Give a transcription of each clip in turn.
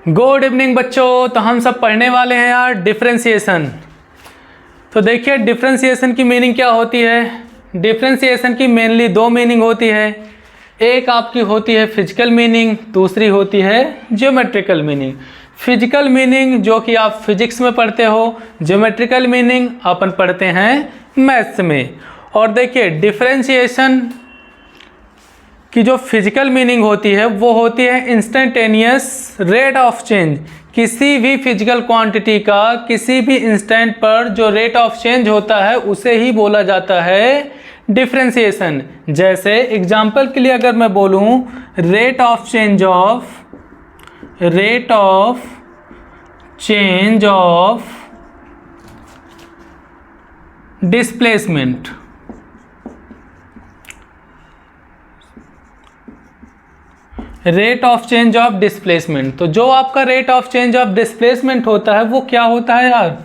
Good evening बच्चों। तो हम सब पढ़ने वाले हैं यार डिफरेंशिएशन। तो देखिए डिफरेंशिएशन की मीनिंग क्या होती है। डिफरेंशिएशन की मेनली दो मीनिंग होती है। एक आपकी होती है फिजिकल मीनिंग, दूसरी होती है ज्योमेट्रिकल मीनिंग। फिजिकल मीनिंग जो कि आप फिजिक्स में पढ़ते हो, ज्योमेट्रिकल मीनिंग अपन पढ़ते हैं मैथ्स में। और देखिए डिफरेंशिएशन की जो फिजिकल मीनिंग होती है वो होती है इंस्टेंटेनियस रेट ऑफ चेंज। किसी भी फिजिकल क्वांटिटी का किसी भी इंस्टेंट पर जो रेट ऑफ चेंज होता है उसे ही बोला जाता है डिफरेंशिएशन। जैसे एग्जांपल के लिए अगर मैं बोलूं rate of change of displacement, rate of change of displacement. तो जो आपका rate of change of displacement होता है वो क्या होता है यार,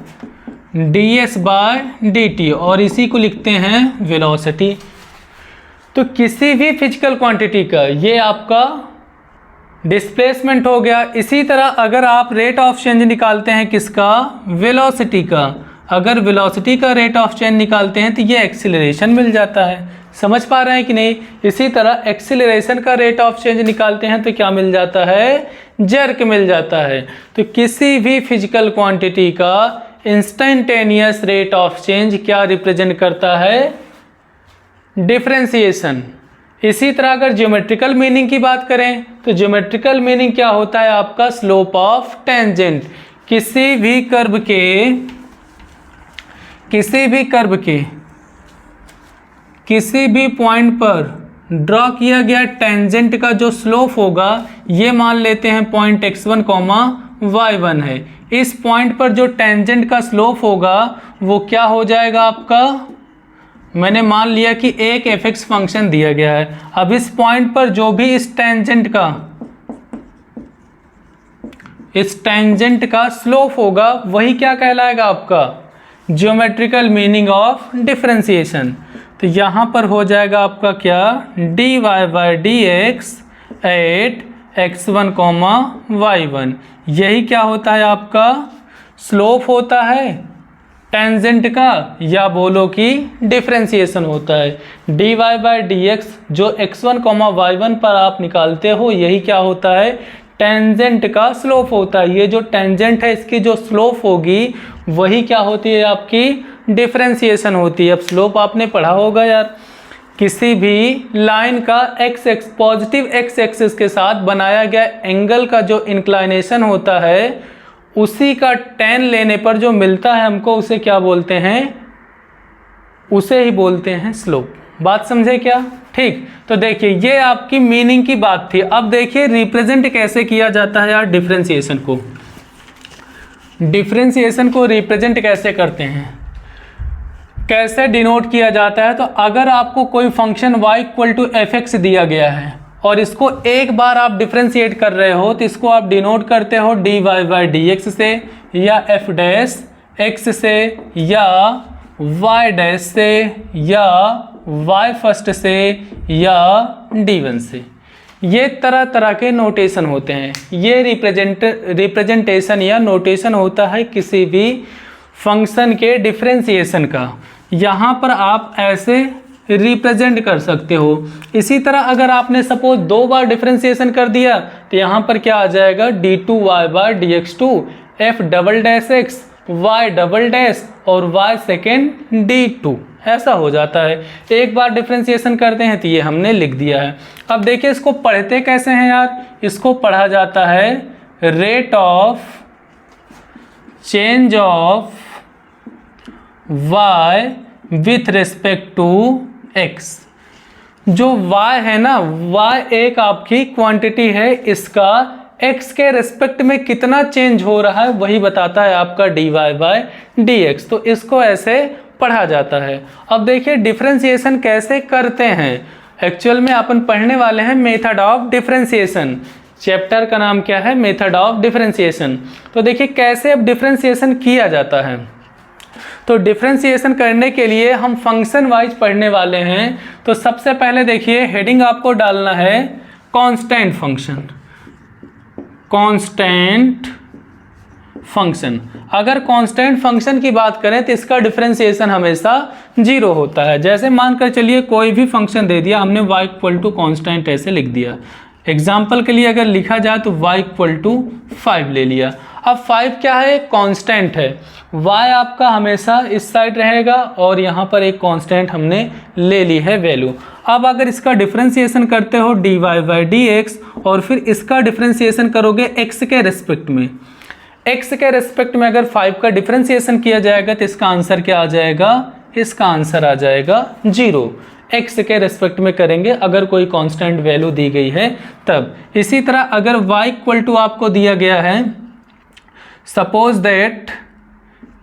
ds/dt, और इसी को लिखते हैं वेलोसिटी। तो किसी भी फिजिकल क्वांटिटी का ये आपका डिस्प्लेसमेंट हो गया। इसी तरह अगर आप रेट ऑफ चेंज निकालते हैं किसका, वेलोसिटी का, अगर वेलोसिटी का रेट ऑफ चेंज निकालते हैं तो ये एक्सीलरेशन मिल जाता है। समझ पा रहे हैं कि नहीं। इसी तरह एक्सीलरेशन का रेट ऑफ चेंज निकालते हैं तो क्या मिल जाता है, जर्क मिल जाता है। तो किसी भी फिजिकल क्वांटिटी का इंस्टेंटेनियस रेट ऑफ चेंज क्या रिप्रेजेंट करता है, डिफरेंशिएशन। इसी तरह अगर ज्योमेट्रिकल मीनिंग की बात करें तो ज्योमेट्रिकल मीनिंग क्या होता है आपका, स्लोप ऑफ टेंजेंट। किसी भी कर्व के किसी भी पॉइंट पर ड्रॉ किया गया टेंजेंट का जो स्लोप होगा, ये मान लेते हैं पॉइंट x1, y1 है। इस पॉइंट पर जो टेंजेंट का स्लोप होगा वो क्या हो जाएगा आपका, मैंने मान लिया कि एक fx फंक्शन दिया गया है। अब इस पॉइंट पर जो भी इस टेंजेंट का स्लोप होगा वही क्या कहलाएगा आपका, ज्योमेट्रिकल मीनिंग ऑफ डिफरेंशिएशन। तो यहाँ पर हो जाएगा आपका क्या, dy/dx एट x1, y1। यही क्या होता है आपका, स्लोप होता है टेंजेंट का, या बोलो कि डिफरेंशिएशन होता है। dy/dx जो x1, y1 पर आप निकालते हो यही क्या होता है, टेंजेंट का स्लोप होता है। ये जो टेंजेंट है इसकी जो स्लोप होगी वही क्या होती है आपकी, डिफरेंशिएशन होती है। अब स्लोप आपने पढ़ा होगा यार, किसी भी लाइन का पॉजिटिव एक्स एक्सिस के साथ बनाया गया एंगल का जो इंक्लाइनेशन होता है उसी का tan लेने पर जो मिलता है हमको उसे क्या बोलते हैं, उसे ही बोलते हैं स्लोप। बात समझे क्या, ठीक। तो देखिए ये आपकी मीनिंग की बात थी। अब देखिए रिप्रेजेंट कैसे किया जाता है यार डिफरेंशिएशन को। डिफरेंशिएशन को रिप्रेजेंट कैसे करते हैं, कैसे डिनोट किया जाता है। तो अगर आपको कोई फंक्शन y = fx दिया गया है और इसको एक बार आप डिफरेंशिएट कर रहे हो तो इसको आप डिनोट करते हो dy/dx से, या f' से, या y' से, या y फर्स्ट से, या d1 से। ये तरह तरह के नोटेशन होते हैं। ये रिप्रेजेंटेशन या नोटेशन होता है किसी भी फंक्शन के डिफरेंशिएशन का। यहाँ पर आप ऐसे रिप्रेजेंट कर सकते हो। इसी तरह अगर आपने सपोज दो बार डिफरेंशिएशन कर दिया तो यहाँ पर क्या आ जाएगा, d2y/dx2 f"x y" और y सेकेंड d2, ऐसा हो जाता है। एक बार डिफरेंशिएशन करते हैं तो ये हमने लिख दिया है। अब देखिए इसको पढ़ते कैसे हैं यार, इसको पढ़ा जाता है rate of change of y with respect to x। जो y है ना, y एक आपकी क्वांटिटी है, इसका x के रिस्पेक्ट में कितना चेंज हो रहा है वही बताता है आपका dy/dx। तो इसको ऐसे पढ़ा जाता है। अब देखिए डिफरेंशिएशन कैसे करते हैं। एक्चुअल में अपन पढ़ने वाले हैं मेथड ऑफ डिफरेंशिएशन। चैप्टर का नाम क्या है, मेथड ऑफ डिफरेंशिएशन। तो देखिए कैसे अब डिफरेंशिएशन किया जाता है। तो डिफरेंशिएशन करने के लिए हम फंक्शन वाइज पढ़ने वाले हैं। तो सबसे पहले देखिए हेडिंग आपको डालना है कांस्टेंट फंक्शन। Constant function. अगर कांस्टेंट फंक्शन की बात करें तो इसका डिफरेंशिएशन हमेशा 0 होता है। जैसे मानकर चलिए कोई भी फंक्शन दे दिया हमने, y इक्वल टू कॉन्स्टेंट ऐसे लिख दिया। एग्जाम्पल के लिए अगर लिखा जाए तो y इक्वल टू 5 ले लिया। अब 5 क्या है, कांस्टेंट है। y आपका हमेशा इस साइड रहेगा और यहाँ पर एक कांस्टेंट हमने ले ली है वैल्यू। अब अगर इसका डिफरेंशिएशन करते हो dy बाई dx और फिर इसका डिफरेंशिएशन करोगे x के रेस्पेक्ट में, x के रेस्पेक्ट में अगर 5 का डिफरेंशिएशन किया जाएगा तो इसका आंसर क्या आ जाएगा, इसका आंसर आ जाएगा 0। x के रेस्पेक्ट में करेंगे अगर कोई कांस्टेंट वैल्यू दी गई है तब। इसी तरह अगर y इक्वल टू आपको दिया गया है, सपोज दैट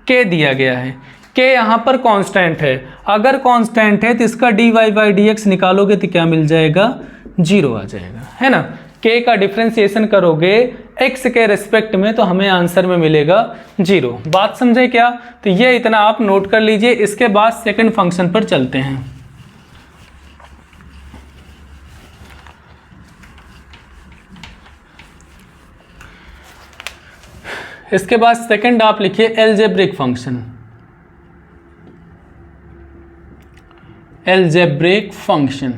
k दिया गया है, k यहाँ पर कांस्टेंट है। अगर कांस्टेंट है तो इसका dy बाई dx निकालोगे तो क्या मिल जाएगा, 0 आ जाएगा, है ना। k का डिफरेंशिएशन करोगे x के रेस्पेक्ट में तो हमें आंसर में मिलेगा 0। बात समझे क्या? तो ये इतना आप नोट कर लीजिए। इसके बाद सेकंड फंक्शन पर चलते हैं। इसके बाद सेकंड आप लिखिए एलजेब्रिक फंक्शन। एलजेब्रिक फंक्शन,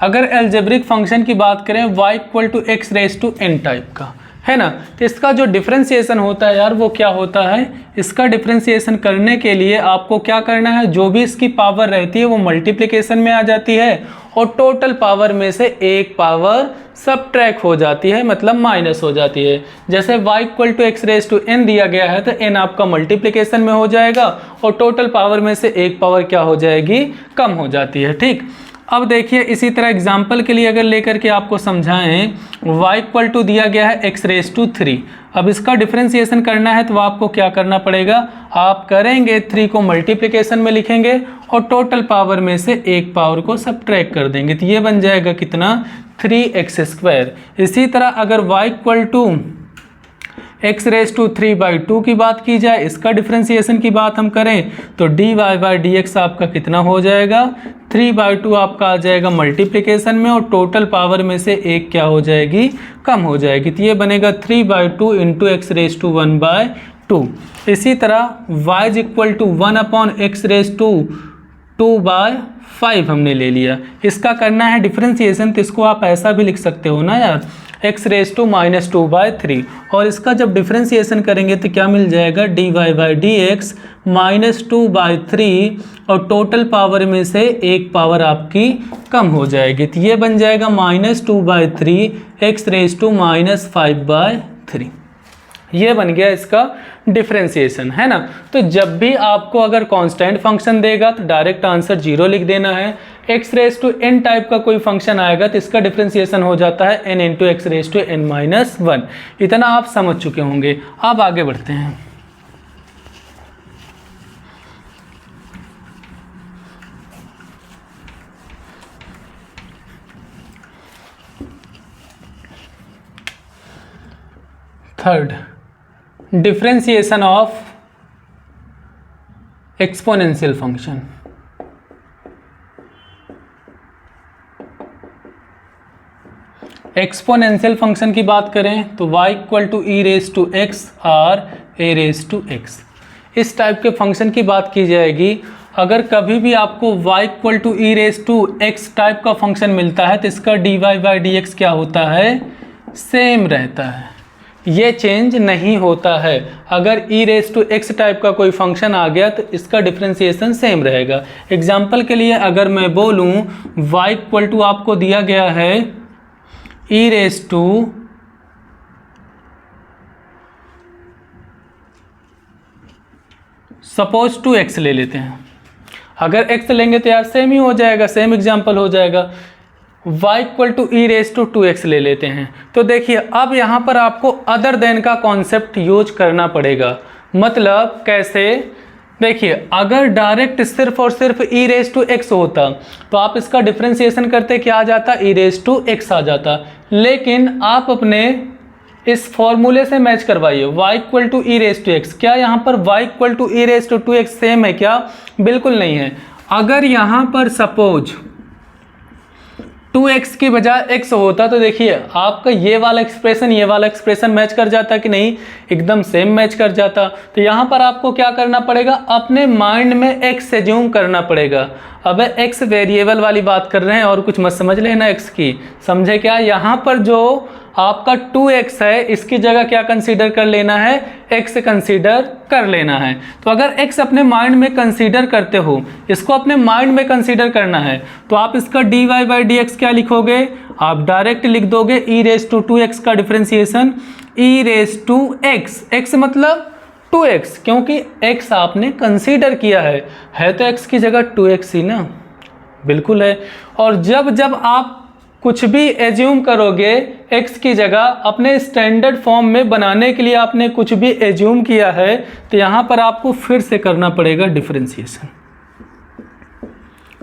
अगर एलजेब्रिक फंक्शन की बात करें y equal to X raise to n type का, है ना, तो इसका जो डिफरेंशिएशन होता है यार वो क्या होता है, इसका डिफरेंशिएशन करने के लिए आपको क्या करना है, जो भी इसकी पावर रहती है वो मल्टीप्लिकेशन में आ जाती है और टोटल पावर में से एक पावर सबट्रैक्ट हो जाती है, मतलब माइनस हो जाती है। जैसे y equal to X raise to n दिया गया है तो n आपका मल्टीप्लिकेशन में हो जाएगा और टोटल पावर में से एक पावर क्या हो जाएगी, कम हो जाती है। ठीक, अब देखिए इसी तरह एग्जाम्पल के लिए अगर लेकर के आपको समझाएं, y इक्वल टू दिया गया है एक्स रेज टू 3। अब इसका डिफरेंशिएशन करना है तो आपको क्या करना पड़ेगा, आप करेंगे 3 को मल्टीप्लिकेशन में लिखेंगे और टोटल पावर में से एक पावर को सबट्रैक्ट कर देंगे तो ये बन जाएगा कितना, 3x²। इसी तरह अगर y equal to X raise to 3/2 की बात की जाए, इसका डिफरेंशिएशन की बात हम करें तो dy बाई dx आपका कितना हो जाएगा, 3/2 आपका आ जाएगा मल्टीप्लिकेशन में और टोटल पावर में से एक क्या हो जाएगी, कम हो जाएगी तो ये बनेगा 3/2 इंटू एक्स रेज टू 1/2। इसी तरह y is equal to 1/x raise to 2/5 हमने ले लिया। इसका करना है डिफरेंशिएशन तो इसको आप ऐसा भी लिख सकते हो ना यार, x रेज टू -2/3 और इसका जब डिफरेंशिएशन करेंगे तो क्या मिल जाएगा, dy बाई dx -2/3 और टोटल पावर में से एक पावर आपकी कम हो जाएगी तो ये बन जाएगा -2/3 x रेज टू -5/3। ये बन गया इसका डिफरेंशिएशन, है ना। तो जब भी आपको अगर कांस्टेंट फंक्शन देगा तो डायरेक्ट आंसर 0 लिख देना है। X raise to n type का कोई फंक्शन आएगा तो इसका डिफरेंशिएशन हो जाता है n into x raise to n-1। इतना आप समझ चुके होंगे। अब आगे बढ़ते हैं। Third, differentiation of exponential function. Exponential function की बात करें तो y equal to e raise to x और ए रेज टू एक्स, इस टाइप के फंक्शन की बात की जाएगी। अगर कभी भी आपको y equal to e raise to x type का फंक्शन मिलता है तो इसका dy बाई dx क्या होता है, सेम रहता है, ये चेंज नहीं होता है। अगर ई रेज टू एक्स टाइप का कोई फंक्शन आ गया तो इसका डिफरेंशिएशन सेम रहेगा। एग्जाम्पल के लिए अगर मैं बोलूँ y इक्वल टू आपको दिया गया है ई रेज टू सपोज 2x ले लेते हैं। अगर x लेंगे तो यार सेम ही हो जाएगा, सेम एग्जाम्पल हो जाएगा। y equal to e raise to 2x ले लेते हैं तो देखिए अब यहाँ पर आपको अदर देन का कॉन्सेप्ट यूज करना पड़ेगा। मतलब कैसे, देखिए अगर डायरेक्ट सिर्फ और सिर्फ ई रेज टू एक्स होता तो आप इसका डिफरेंशिएशन करते क्या आ जाता, ई रेज टू एक्स आ जाता। लेकिन आप अपने इस फॉर्मूले से मैच करवाइए y equal to e raise to x. क्या यहाँ पर y equal to e raise to 2x same है क्या, बिल्कुल नहीं है। अगर यहाँ पर सपोज 2x की बजाय x होता तो देखिए आपका ये वाला एक्सप्रेशन मैच कर जाता कि नहीं, एकदम सेम मैच कर जाता। तो यहाँ पर आपको क्या करना पड़ेगा, अपने माइंड में x एज्यूम करना पड़ेगा। अब x वेरिएबल वाली बात कर रहे हैं और कुछ मत समझ लेना x की, समझे क्या। यहाँ पर जो आपका 2x है इसकी जगह क्या कंसीडर कर लेना है, x कंसीडर कर लेना है। तो अगर x अपने माइंड में कंसीडर करते हो, इसको अपने माइंड में कंसीडर करना है, तो आप इसका dy/dx क्या लिखोगे, आप डायरेक्ट लिख दोगे e⁻²x का डिफरेंशिएशन e⁻x, x मतलब 2x, क्योंकि x आपने कंसीडर किया है तो x की जगह 2x ही ना, बिल्कुल है। और जब आप कुछ भी एज्यूम करोगे x की जगह अपने स्टैंडर्ड फॉर्म में बनाने के लिए आपने कुछ भी एज्यूम किया है, तो यहाँ पर आपको फिर से करना पड़ेगा डिफरेंशिएशन।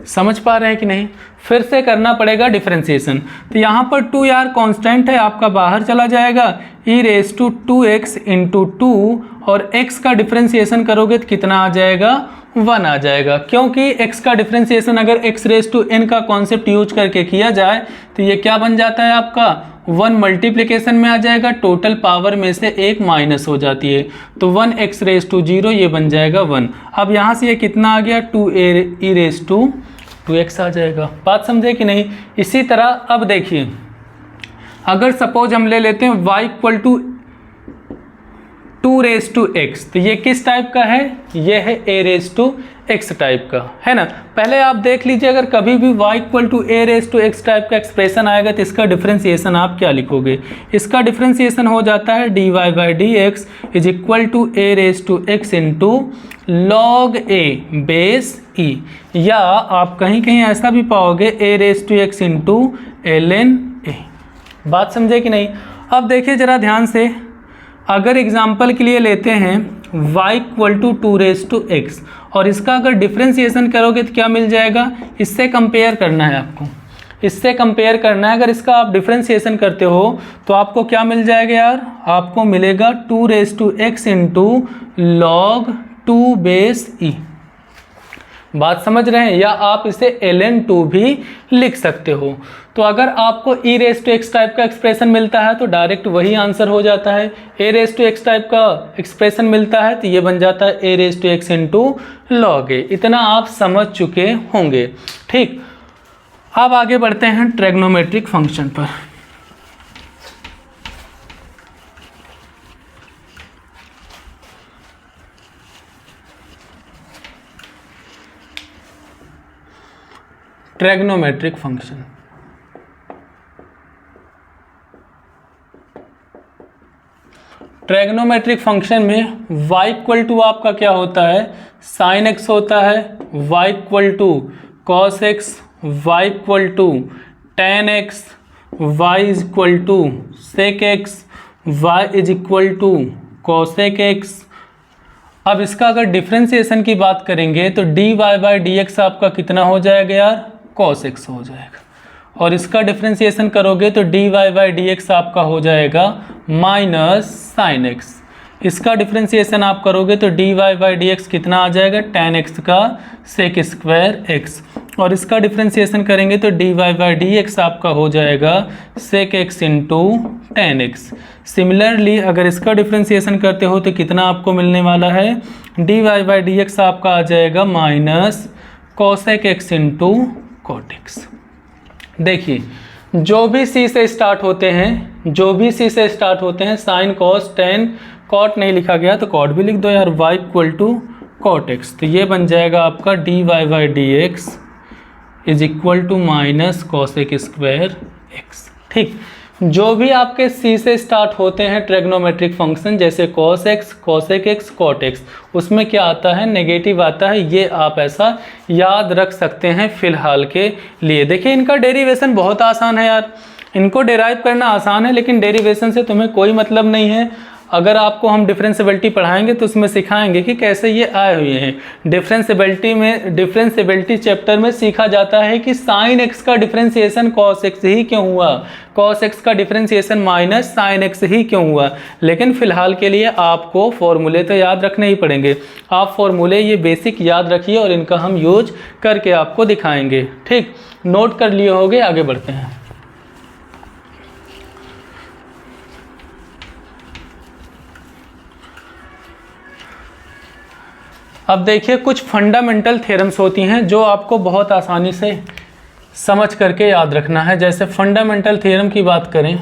समझ पा रहे हैं कि नहीं, फिर से करना पड़ेगा डिफरेंशिएशन। तो यहाँ पर 2 यार कांस्टेंट है, आपका बाहर चला जाएगा, e⁻²x × 2 और x का डिफरेंशिएशन करोगे तो कितना आ जाएगा, 1 आ जाएगा। क्योंकि x का डिफरेंशिएशन अगर x⁻n का कॉन्सेप्ट यूज करके किया जाए तो ये क्या बन जाता है आपका, 1 मल्टीप्लिकेशन में आ जाएगा, टोटल पावर में से 1 माइनस हो जाती है, तो 1x⁻0 ये बन जाएगा 1। अब यहाँ से ये कितना आ गया, 2e⁻2x आ जाएगा। बात समझे कि नहीं। इसी तरह अब देखिए, अगर सपोज हम ले लेते हैं y = 2⁻x, तो ये किस टाइप का है, ये है a⁻x टाइप का, है ना। पहले आप देख लीजिए, अगर कभी भी y = a⁻x टाइप का एक्सप्रेशन आएगा तो इसका डिफरेंशिएशन आप क्या लिखोगे, इसका डिफरेंशिएशन हो जाता है dy/dx = a⁻x × log a base e, या आप कहीं कहीं ऐसा भी पाओगे a⁻x × ln a। बात समझे कि नहीं। अब देखिए ज़रा ध्यान से, अगर एग्जाम्पल के लिए लेते हैं y = 2⁻x और इसका अगर डिफरेंशिएशन करोगे तो क्या मिल जाएगा, इससे कंपेयर करना है आपको, इससे कंपेयर करना है। अगर इसका आप डिफरेंशिएशन करते हो तो आपको क्या मिल जाएगा यार, आपको मिलेगा 2⁻x × log 2 बेस e। बात समझ रहे हैं, या आप इसे ln2 भी लिख सकते हो। तो अगर आपको e⁻x टाइप का एक्सप्रेशन मिलता है तो डायरेक्ट वही आंसर हो जाता है, a⁻x टाइप का एक्सप्रेशन मिलता है तो ये बन जाता है a⁻x × log a। इतना आप समझ चुके होंगे, ठीक। अब आगे बढ़ते हैं ट्रिग्नोमेट्रिक फंक्शन पर। ट्रिग्नोमेट्रिक फंक्शन, ट्रिग्नोमेट्रिक फंक्शन में y = आपका क्या होता है, sin x होता है, y = cos x, y = tan x, y = sec x, y = cosec x। अब इसका अगर डिफरेंशिएशन की बात करेंगे तो dy/dx आपका कितना हो जाएगा यार, cos x हो जाएगा, और इसका डिफरेंशिएशन करोगे तो dy/dx आपका हो जाएगा -sin x। इसका डिफरेंशिएशन आप करोगे तो dy/dx कितना आ जाएगा, tan x का sec² x, और इसका डिफरेंशिएशन करेंगे तो dy/dx आपका हो जाएगा sec x × tan x। Similarly अगर इसका डिफरेंशिएशन करते हो तो कितना आपको मिलने वाला है, dy/dx आपका आ जाएगा -cosec x × cot x। देखिए जो भी c से स्टार्ट होते हैं, जो भी c से स्टार्ट होते हैं, साइन कॉस टेन कॉट नहीं लिखा गया तो कॉट भी लिख दो यार, y = cot x, तो ये बन जाएगा आपका dy/dx = -cosec² x। ठीक, जो भी आपके c से स्टार्ट होते हैं ट्रिग्नोमेट्रिक फंक्शन, जैसे cos x, cosec x, cot x, उसमें क्या आता है, नेगेटिव आता है। ये आप ऐसा याद रख सकते हैं फिलहाल के लिए। देखिए इनका डेरिवेशन बहुत आसान है यार, इनको डेराइव करना आसान है, लेकिन डेरिवेशन से तुम्हें कोई मतलब नहीं है। अगर आपको हम डिफरेंशियबिलिटी पढ़ाएंगे तो उसमें सिखाएंगे कि कैसे ये आए हुए हैं। डिफरेंशियबिलिटी चैप्टर में सीखा जाता है कि साइन एक्स का डिफरेंशिएशन कॉस एक्स ही क्यों हुआ, कॉस एक्स का डिफरेंशिएशन माइनस साइन एक्स ही क्यों हुआ। लेकिन फिलहाल के लिए आपको फॉर्मूले तो याद रखने ही पड़ेंगे। आप फॉर्मूले ये बेसिक याद रखिए और इनका हम यूज करके आपको दिखाएंगे। ठीक, नोट कर लिए होंगे, आगे बढ़ते हैं। अब देखिए कुछ फंडामेंटल थ्योरम्स होती हैं जो आपको बहुत आसानी से समझ करके याद रखना है। जैसे फंडामेंटल थ्योरम की बात करें,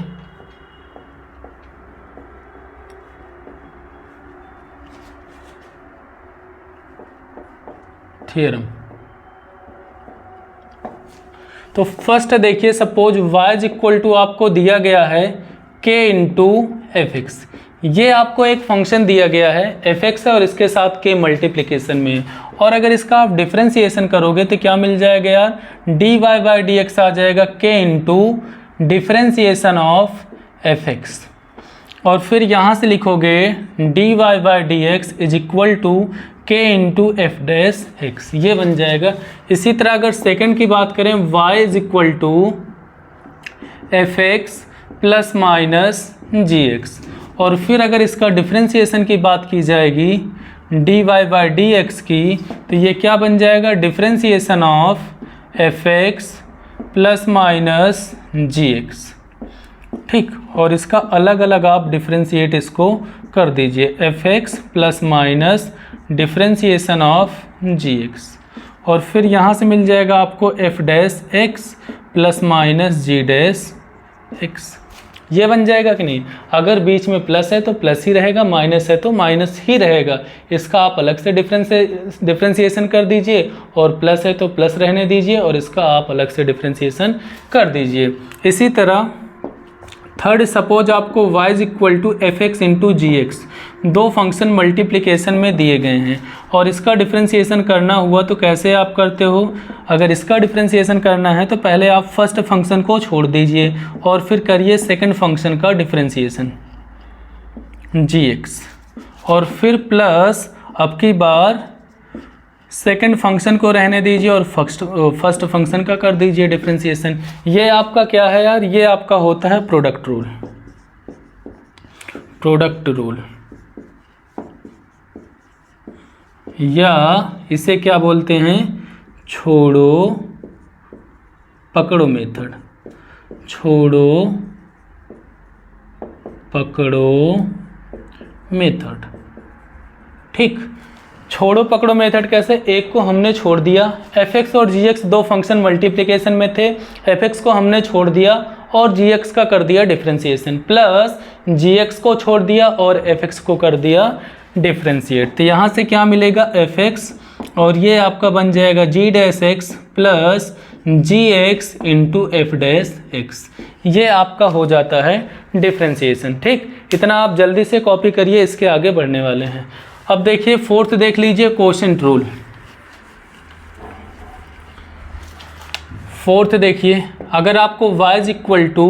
थ्योरम, तो फर्स्ट देखिए, suppose y is equal to आपको दिया गया है k इंटू एफ एक्स। ये आपको एक फंक्शन दिया गया है f(x) है और इसके साथ k मल्टीप्लिकेशन में, और अगर इसका आप डिफरेंशिएशन करोगे तो क्या मिल जाएगा यार, dy/dx आ जाएगा k into differentiation of f(x), और फिर यहाँ से लिखोगे dy/dx is equal to k into f'(x), ये बन जाएगा। इसी तरह अगर सेकंड की बात करें, y is equal to f(x) plus minus gx, और फिर अगर इसका डिफरेंशिएशन की बात की जाएगी dy/dx की, तो ये क्या बन जाएगा, differentiation of f(x) plus minus gx। ठीक, और इसका अलग अलग आप डिफरेंशिएट इसको कर दीजिए, f(x) plus minus differentiation of gx, और फिर यहाँ से मिल जाएगा आपको f'(x) प्लस माइनस g'(x), ये बन जाएगा कि नहीं। अगर बीच में प्लस है तो प्लस ही रहेगा, माइनस है तो माइनस ही रहेगा। इसका आप अलग से डिफरेंशिएशन कर दीजिए, और प्लस है तो प्लस रहने दीजिए, और इसका आप अलग से डिफरेंशिएशन कर दीजिए। इसी तरह थर्ड, सपोज आपको y is equal to f(x) into gx, दो फंक्शन मल्टीप्लिकेशन में दिए गए हैं और इसका डिफरेंशिएशन करना हुआ तो कैसे आप करते हो। अगर इसका डिफरेंशिएशन करना है तो पहले आप फर्स्ट फंक्शन को छोड़ दीजिए और फिर करिए सेकंड फंक्शन का डिफरेंशिएशन gx, और फिर प्लस अब की बार सेकंड फंक्शन को रहने दीजिए और फर्स्ट फंक्शन का कर दीजिए डिफरेंशिएशन। ये आपका क्या है यार, ये आपका होता है प्रोडक्ट रूल। प्रोडक्ट रूल, या इसे क्या बोलते हैं, छोड़ो पकड़ो मेथड। छोड़ो पकड़ो मेथड। ठीक, छोड़ो पकड़ो मेथड कैसे, एक को हमने छोड़ दिया, f(x) और gx दो फंक्शन मल्टीप्लिकेशन में थे, f(x) को हमने छोड़ दिया और gx का कर दिया डिफरेंशिएशन, प्लस gx को छोड़ दिया और f(x) को कर दिया डिफरेंशिएट। तो यहाँ से क्या मिलेगा, f(x) और ये आपका बन जाएगा g'(x) plus gx into f'(x), ये आपका हो जाता है डिफरेंशिएशन। ठीक, इतना आप जल्दी से कॉपी करिए, इसके आगे बढ़ने वाले हैं। अब देखिए फोर्थ देख लीजिए, कोशेंट रूल। फोर्थ देखिए, अगर आपको y is equal to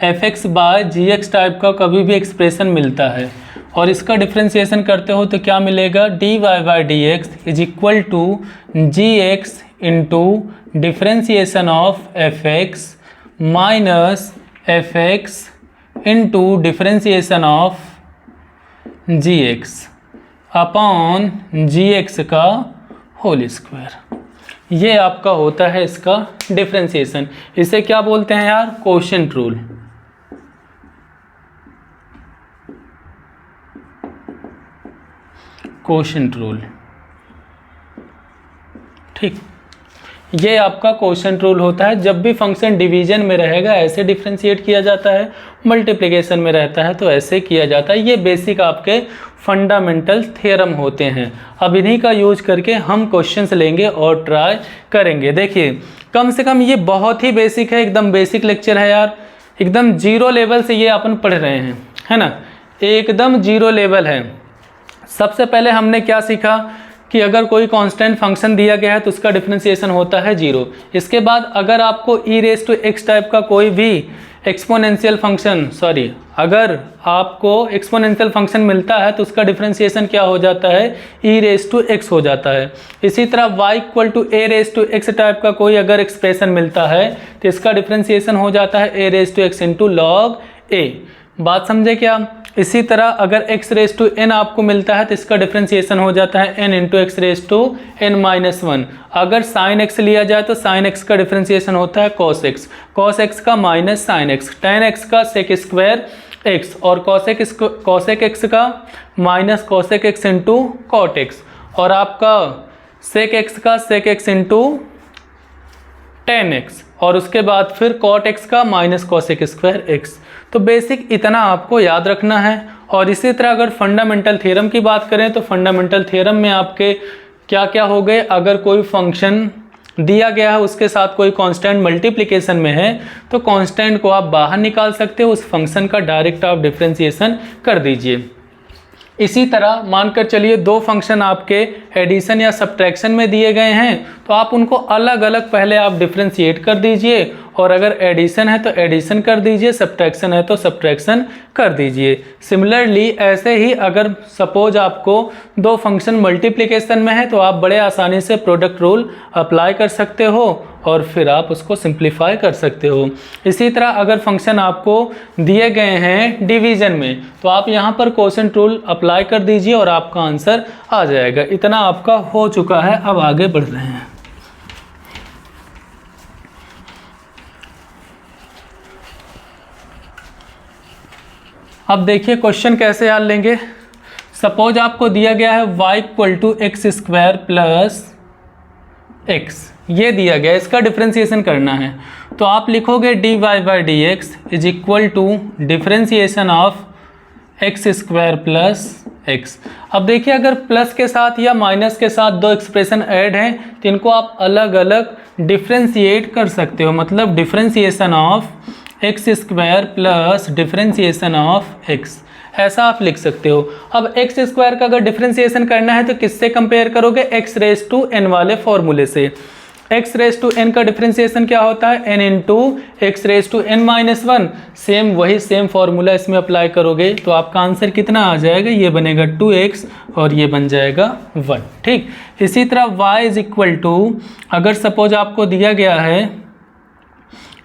f(x) by gx type का कभी भी एक्सप्रेशन मिलता है और इसका डिफरेंशिएशन करते हो तो क्या मिलेगा, dy/dx is equal to gx into differentiation of f(x) minus f(x) into differentiation of gx upon gx का होल स्क्वायर। ये आपका होता है इसका डिफरेंशिएशन। इसे क्या बोलते हैं यार, कोशेंट रूल। Quotient rule. ठीक, ये आपका कोशेंट रूल होता है। जब भी फंक्शन डिवीजन में रहेगा ऐसे डिफरेंशिएट किया जाता है, मल्टीप्लिकेशन में रहता है तो ऐसे किया जाता है। ये बेसिक आपके फंडामेंटल थ्योरम होते हैं। अब इन्हीं का यूज करके हम क्वेश्चंस लेंगे और ट्राई करेंगे। देखिए कम से कम ये बहुत ही बेसिक है, एकदम बेसिक लेक्चर है यार, एकदम जीरो लेवल से ये अपन पढ़ रहे हैं, है ना, एकदम जीरो लेवल है। सबसे पहले हमने क्या सीखा कि अगर कोई कांस्टेंट फंक्शन दिया गया है तो उसका डिफरेंशिएशन होता है 0। इसके बाद अगर आपको e⁻x टाइप का कोई भी एक्सपोनेंशियल फंक्शन अगर आपको एक्सपोनेंशियल फंक्शन मिलता है तो उसका डिफरेंशिएशन क्या हो जाता है, e रेज टू एक्स हो जाता है। इसी तरह y equal to a raise to x type का कोई अगर एक्सप्रेशन मिलता है तो इसका डिफरेंशिएशन हो जाता है a raise to x into log a। बात समझे क्या? इसी तरह अगर x रेज टू n आपको मिलता है तो इसका डिफरेंशिएशन हो जाता है n into x raise to n minus one. अगर साइन x लिया जाए तो साइन x का डिफरेंशिएशन होता है cos x का minus sine x, tan x का सेक स्क्वायर x और cosec x का minus cosec x into cot x और आपका सेक x का sec x into tan x और उसके बाद फिर cot x का माइनस cosec स्क्वायर x। तो बेसिक इतना आपको याद रखना है। और इसी तरह अगर फंडामेंटल थ्योरम की बात करें तो फंडामेंटल थ्योरम में आपके क्या क्या हो गए, अगर कोई फंक्शन दिया गया है उसके साथ कोई कांस्टेंट मल्टीप्लिकेशन में है तो कांस्टेंट को आप बाहर निकाल सकते हो, उस फंक्शन का डायरेक्ट आप डिफरेंशिएशन कर दीजिए। इसी तरह मानकर चलिए दो फंक्शन आपके एडिशन या सब्ट्रैक्शन में दिए गए हैं तो आप उनको अलग अलग पहले आप डिफरेंशिएट कर दीजिए और अगर एडिशन है तो एडिशन कर दीजिए, सब्ट्रैक्शन है तो सब्ट्रैक्शन कर दीजिए। सिमिलरली ऐसे ही अगर सपोज आपको दो फंक्शन मल्टीप्लिकेशन में है तो आप बड़े आसानी से प्रोडक्ट रूल अप्लाई कर सकते हो और फिर आप उसको सिंप्लीफाई कर सकते हो। इसी तरह अगर फंक्शन आपको दिए गए हैं डिवीजन में तो आप यहाँ पर कोशेंट रूल अप्लाई कर दीजिए और आपका आंसर आ जाएगा। इतना आपका हो चुका है, अब आगे बढ़ रहे हैं। अब देखिए क्वेश्चन कैसे हल लेंगे। सपोज आपको दिया गया है y equal to x square plus x, ये दिया गया है, इसका डिफरेंशिएशन करना है तो आप लिखोगे dy by d x is equal to differentiation of x square plus x. अब देखिए अगर प्लस के साथ या माइनस के साथ दो एक्सप्रेशन ऐड हैं तो इनको आप अलग अलग डिफरेंशिएट कर सकते हो, मतलब differentiation of x square plus differentiation of x, ऐसा आप लिख सकते हो। अब एक्स स्क्वायर का अगर डिफरेंशिएशन करना है तो किससे कंपेयर करोगे, एक्स रेज टू एन वाले फॉर्मूले से। एक्स रेज टू एन का डिफरेंशिएशन क्या होता है, n into x raise to n minus one. Same formula इसमें अप्लाई करोगे तो आपका आंसर कितना आ जाएगा, ये बनेगा 2x और ये बन जाएगा 1। ठीक, इसी तरह y इज इक्वल टू अगर सपोज आपको दिया गया है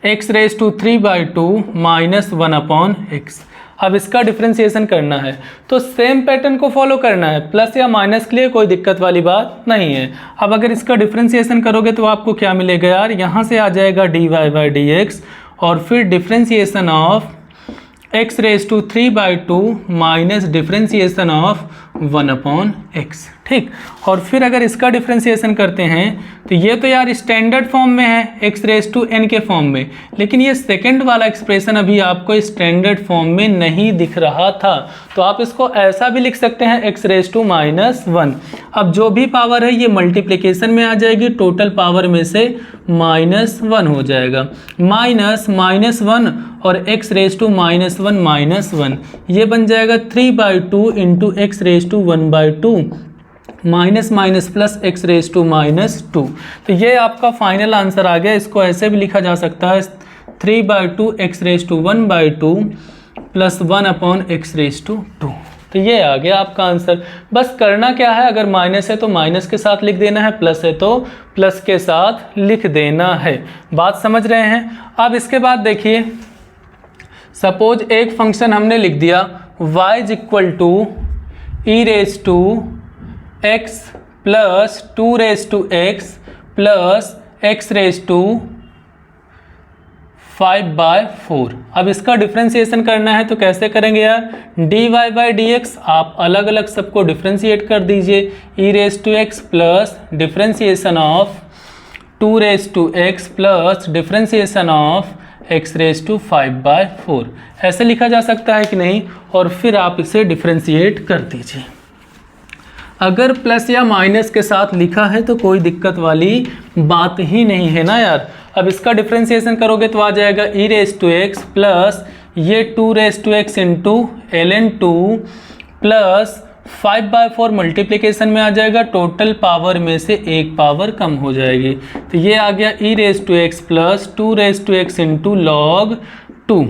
X raise to 3/2 minus 1/x। अब इसका डिफरेंशिएशन करना है तो सेम पैटर्न को फॉलो करना है, प्लस या माइनस के लिए कोई दिक्कत वाली बात नहीं है। अब अगर इसका डिफरेंशिएशन करोगे तो आपको क्या मिलेगा यार, यहाँ से आ जाएगा dy बाई डी एक्स और फिर differentiation of x raise to 3/2 minus differentiation of 1/x। ठीक, और फिर अगर इसका डिफरेंशिएशन करते हैं तो ये तो यार स्टैंडर्ड फॉर्म में है एक्स रेज टू एन के फॉर्म में, लेकिन ये सेकंड वाला एक्सप्रेशन अभी आपको स्टैंडर्ड फॉर्म में नहीं दिख रहा था तो आप इसको ऐसा भी लिख सकते हैं एक्स रेज टू माइनस 1। अब जो भी पावर है ये मल्टीप्लिकेशन में आ जाएगी, टोटल पावर में से -1 हो जाएगा, -1 और एक्स रेज टू -1 ये बन जाएगा 3/2 into x raise to 1/2 minus plus x raise to -2। तो ये आपका फाइनल आंसर आ गया। इसको ऐसे भी लिखा जा सकता है 3/2 x raise to 1/2 plus 1/x raise to 2। तो ये आ गया आपका आंसर। बस करना क्या है, अगर माइनस है तो माइनस के साथ लिख देना है, प्लस है तो प्लस के साथ लिख देना है। बात समझ रहे हैं। अब इसके बाद देखिए सपोज एक फंक्शन हमने लिख दिया y is equal to e raise to x plus 2 raise to x plus x raise to 5/4। अब इसका डिफरेंशिएशन करना है तो कैसे करेंगे यार, dy बाई डी एक्स आप अलग अलग सबको डिफरेंशिएट कर दीजिए, e raise to x plus differentiation of 2 raise to x plus differentiation of x raise to 5/4, ऐसे लिखा जा सकता है कि नहीं। और फिर आप इसे डिफरेंशिएट कर दीजिए। अगर प्लस या माइनस के साथ लिखा है तो कोई दिक्कत वाली बात ही नहीं है ना यार। अब इसका डिफरेंशिएशन करोगे तो आ जाएगा e raise to x plus ये 2 raise to x into ln2 plus 5/4 multiplication में आ जाएगा, टोटल पावर में से एक पावर कम हो जाएगी तो ये आ गया e raise to x plus 2 raise to x into log 2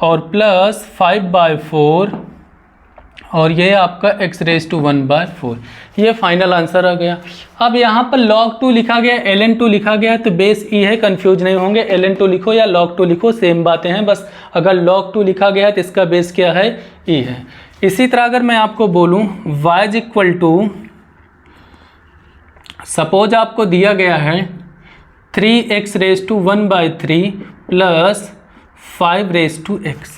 और प्लस 5/4 और ये आपका x⁴ ये फाइनल आंसर आ गया। अब यहाँ पर log 2 लिखा गया, ln2 लिखा गया, तो बेस e है, कंफ्यूज नहीं होंगे, ln2 लिखो या log 2 लिखो, सेम बातें हैं, बस अगर log 2 लिखा गया है तो इसका बेस क्या है, e है। इसी तरह अगर मैं आपको बोलूँ y = सपोज आपको दिया गया है 3x⁻³ प्लस 5x,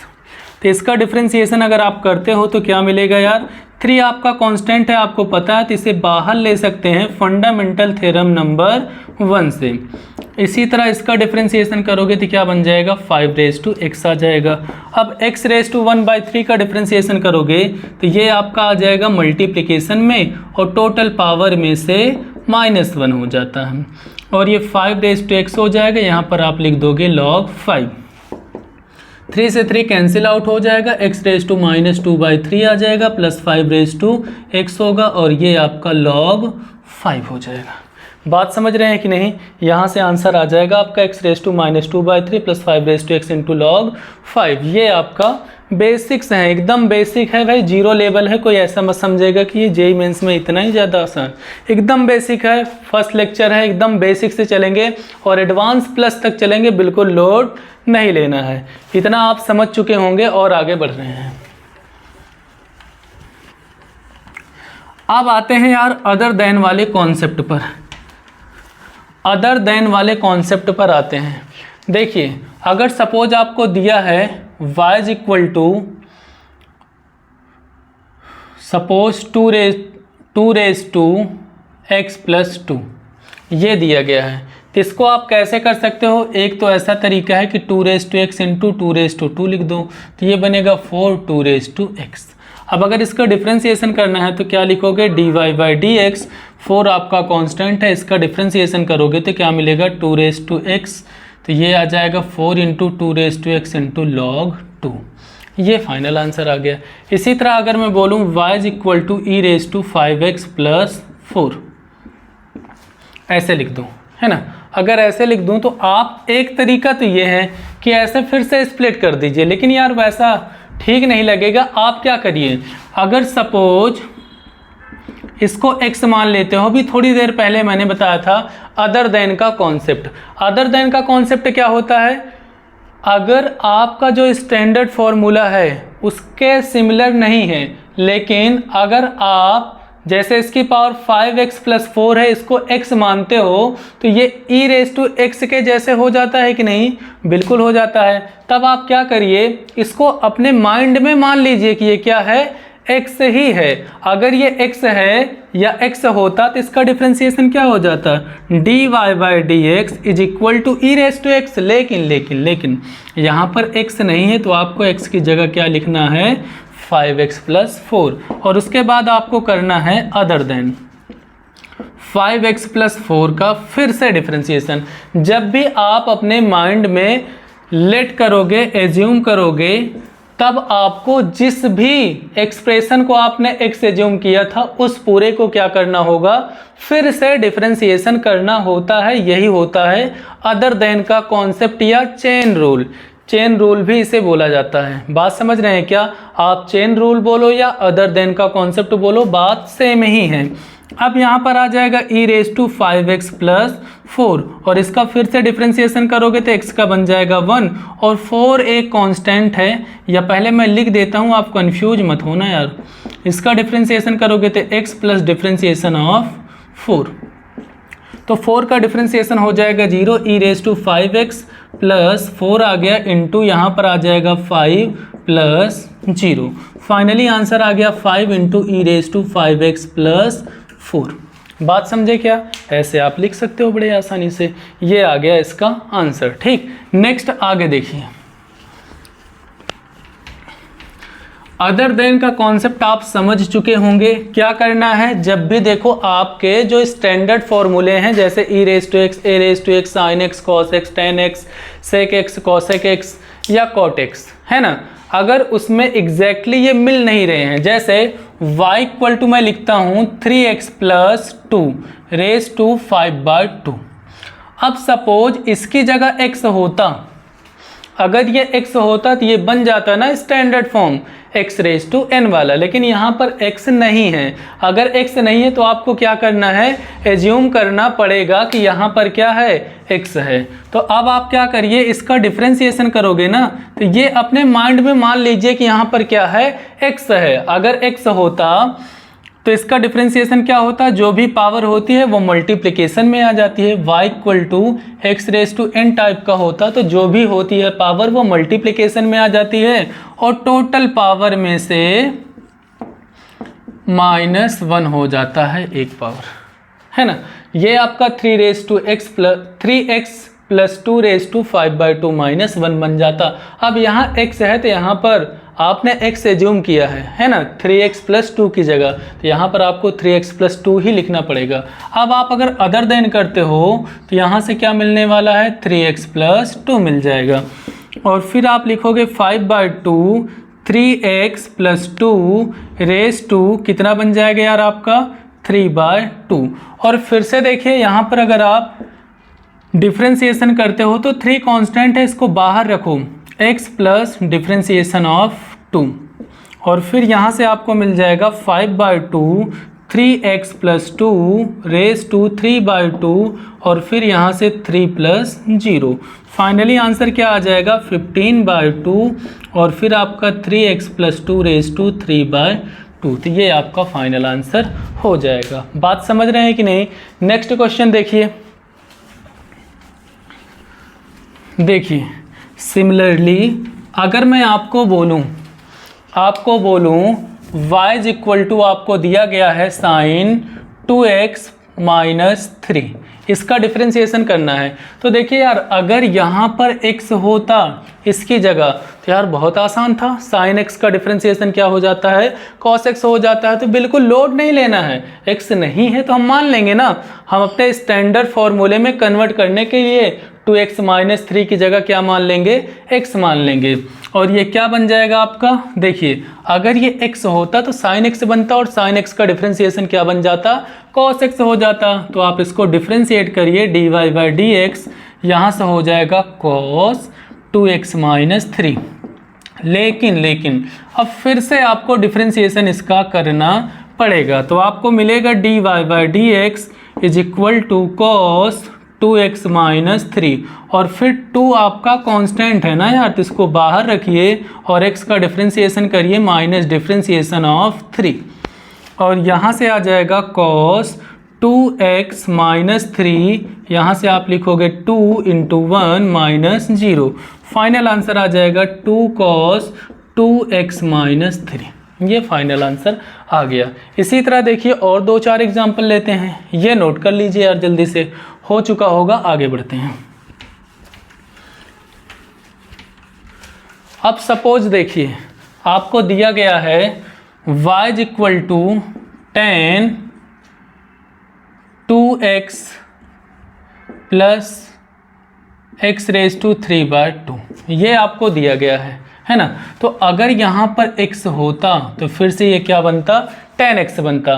तो इसका डिफ्रेंसिएशन अगर आप करते हो तो क्या मिलेगा यार, 3 आपका कांस्टेंट है, आपको पता है, तो इसे बाहर ले सकते हैं फंडामेंटल थ्योरम नंबर 1 से। इसी तरह इसका डिफ्रेंसिएशन करोगे तो क्या बन जाएगा, 5x आ जाएगा। अब x⁻⁴ का डिफ्रेंसिएशन करोगे तो ये आपका आ जाएगा मल्टीप्लिकेशन में और टोटल पावर में से -1 हो जाता है और ये 5x हो जाएगा, यहाँ पर आप लिख दोगे log 5। 3 से 3 कैंसिल आउट हो जाएगा, x⁻⁻² आ जाएगा प्लस 5x होगा और ये आपका log 5 हो जाएगा। बात समझ रहे हैं कि नहीं, यहाँ से आंसर आ जाएगा आपका x⁻⁻² plus 5x into log 5। ये आपका बेसिक्स हैं, एकदम बेसिक है भाई, जीरो लेवल है, कोई ऐसा मत समझेगा कि ये जेईई मेंस में इतना ही ज़्यादा आसान, एकदम बेसिक है, फर्स्ट लेक्चर है, एकदम बेसिक से चलेंगे और एडवांस प्लस तक चलेंगे, बिल्कुल लोड नहीं लेना है, इतना आप समझ चुके होंगे और आगे बढ़ रहे हैं। अब आते हैं यार अदर देन वाले कॉन्सेप्ट पर, अदर देन वाले कॉन्सेप्ट पर आते हैं। देखिए अगर सपोज आपको दिया है y = सपोज 2x+2 ये दिया गया है, तो इसको आप कैसे कर सकते हो, एक तो ऐसा तरीका है कि 2x इंटू 2 लिख दो, तो ये बनेगा 4 अब अगर इसका डिफ्रेंसिएशन करना है तो क्या लिखोगे, dy/dx, 4 आपका कांस्टेंट है, इसका डिफ्रेंसिएशन करोगे तो क्या मिलेगा, 2x, तो ये आ जाएगा 4 इंटू 2x इंटू log 2, ये फाइनल आंसर आ गया। इसी तरह अगर मैं बोलूँ y = e⁵x+4 ऐसे लिख दूँ, है ना, अगर ऐसे लिख दूँ तो आप एक तरीका तो ये है कि ऐसे फिर से स्प्लिट कर दीजिए, लेकिन यार वैसा ठीक नहीं लगेगा। आप क्या करिए, अगर सपोज इसको x मान लेते हो, अभी थोड़ी देर पहले मैंने बताया था अदर देन का कॉन्सेप्ट। अदर देन का कॉन्सेप्ट क्या होता है, अगर आपका जो स्टैंडर्ड फॉर्मूला है उसके सिमिलर नहीं है, लेकिन अगर आप जैसे इसकी पावर 5x+4 है, इसको x मानते हो तो ये e⁻x के जैसे हो जाता है कि नहीं, बिल्कुल हो जाता है। तब आप क्या करिए, इसको अपने माइंड में मान लीजिए कि ये क्या है, x ही है। अगर ये x है या x होता तो इसका डिफ्रेंसिएशन क्या हो जाता, dy/dx = e⁻x। लेकिन यहाँ पर x नहीं है, तो आपको x की जगह क्या लिखना है, 5x+4 और उसके बाद आपको करना है अदर देन 5x+4 का फिर से डिफ्रेंसिएशन। जब भी आप अपने माइंड में लेट करोगे, एज्यूम करोगे, तब आपको जिस भी एक्सप्रेशन को आपने x एज्यूम किया था उस पूरे को क्या करना होगा, फिर से डिफ्रेंसिएशन करना होता है। यही होता है अदर देन का कॉन्सेप्ट या चेन रूल। चेन रूल भी इसे बोला जाता है। बात समझ रहे हैं क्या, आप चेन रूल बोलो या अदर देन का कॉन्सेप्ट बोलो, बात सेम ही है। अब यहाँ पर आ जाएगा e⁻⁴ और इसका फिर से डिफ्रेंसिएशन करोगे तो x का बन जाएगा 1 और 4 एक कांस्टेंट है, या पहले मैं लिख देता हूँ, आप कंफ्यूज मत होना यार। इसका डिफ्रेंसिएशन करोगे तो x प्लस डिफ्रेंसिएशन ऑफ 4, तो 4 का डिफ्रेंसिएशन हो जाएगा 0, e⁻⁵x प्लस 4 आ गया इंटू यहाँ पर आ जाएगा 5 प्लस 0। फाइनली आंसर आ गया 5 इंटू e⁻⁵x प्लस 4। बात समझे क्या, ऐसे आप लिख सकते हो बड़े आसानी से। ये आ गया इसका आंसर। ठीक, नेक्स्ट आगे देखिए। अदर देन का कॉन्सेप्ट आप समझ चुके होंगे। क्या करना है, जब भी देखो आपके जो स्टैंडर्ड फॉर्मूले हैं जैसे e⁻x, a⁻x, sin x, cos x, tan x, sec x, cosec x या cot x, है ना, अगर उसमें एग्जैक्टली ये मिल नहीं रहे हैं, जैसे y = मैं लिखता हूँ 3x + 2 raised to 5/2। अब सपोज इसकी जगह x होता अगर ये x होता तो ये बन जाता ना स्टैंडर्ड फॉर्म x⁻n वाला, लेकिन यहाँ पर x नहीं है। अगर x नहीं है तो आपको क्या करना है, एज्यूम करना पड़ेगा कि यहाँ पर क्या है, x है। तो अब आप क्या करिए, इसका डिफ्रेंसिएशन करोगे ना, तो ये अपने माइंड में मान लीजिए कि यहाँ पर क्या है, x है। अगर x होता तो इसका डिफ्रेंसिएशन क्या होता, जो भी पावर होती है वो मल्टीप्लिकेशन में आ जाती है। y = x⁻n टाइप का होता तो जो भी होती है पावर वो मल्टीप्लिकेशन में आ जाती है और टोटल पावर में से -1 हो जाता है एक पावर, है ना। ये आपका 3x + 2⁵ -1 बन जाता। अब यहाँ x है तो यहाँ पर आपने x एज्यूम किया है ना, 3x + 2 की जगह, तो यहाँ पर आपको 3x + 2 ही लिखना पड़ेगा। अब आप अगर अदर देन करते हो तो यहाँ से क्या मिलने वाला है, 3x + 2 मिल जाएगा। और फिर आप लिखोगे 5/2 3x + 2 कितना बन जाएगा यार आपका, 3/2। और फिर से देखिए यहाँ पर अगर आप डिफ्रेंसिएशन करते हो तो 3 कांस्टेंट है, इसको बाहर रखो, x + डिफ्रेंसिएशन ऑफ 2, और फिर यहाँ से आपको मिल जाएगा 5/2 3x + 2 3/2 और फिर यहाँ से 3 + 0। फाइनली आंसर क्या आ जाएगा, 15/2 और फिर आपका 3x + 2 3/2। तो ये आपका फाइनल आंसर हो जाएगा। बात समझ रहे हैं कि नहीं। नेक्स्ट क्वेश्चन देखिए, सिमिलरली अगर मैं आपको बोलूं y = आपको दिया गया है sin 2x - 3, इसका डिफ्रेंसिएशन करना है। तो देखिए यार, अगर यहाँ पर x होता इसकी जगह तो यार बहुत आसान था, sin x का डिफ्रेंसिएशन क्या हो जाता है, cos x हो जाता है। तो बिल्कुल लोड नहीं लेना है, x नहीं है तो हम मान लेंगे ना, हम अपने स्टैंडर्ड फॉर्मूले में कन्वर्ट करने के लिए 2x - 3 की जगह क्या मान लेंगे, x मान लेंगे। और ये क्या बन जाएगा आपका, देखिए अगर ये x होता तो sin x बनता और sin x का डिफ्रेंसिएशन क्या बन जाता, cos x हो जाता। तो आप इसको डिफ्रेंशिएट करिए, dy/dx यहाँ से हो जाएगा cos 2x - 3। लेकिन अब फिर से आपको डिफ्रेंसिएशन इसका करना पड़ेगा, तो आपको मिलेगा dy/dx = cos 2x - 3 और फिर 2 आपका कांस्टेंट है ना यार, तो इसको बाहर रखिए और x का डिफ्रेंसिएशन करिए माइनस डिफ्रेंसिएशन ऑफ 3 और यहाँ से आ जाएगा cos 2x - 3, यहाँ से आप लिखोगे 2 × 1 - 0। फाइनल आंसर आ जाएगा 2 cos 2x - 3। ये फाइनल आंसर आ गया। इसी तरह देखिए और 2-4 एग्जाम्पल लेते हैं, ये नोट कर लीजिए यार, जल्दी से हो चुका होगा। आगे बढ़ते हैं। अब सपोज देखिए आपको दिया गया है y = tan 2x + x⁻³ ये आपको दिया गया है ना। तो अगर यहाँ पर x होता तो फिर से ये क्या बनता, tan x बनता।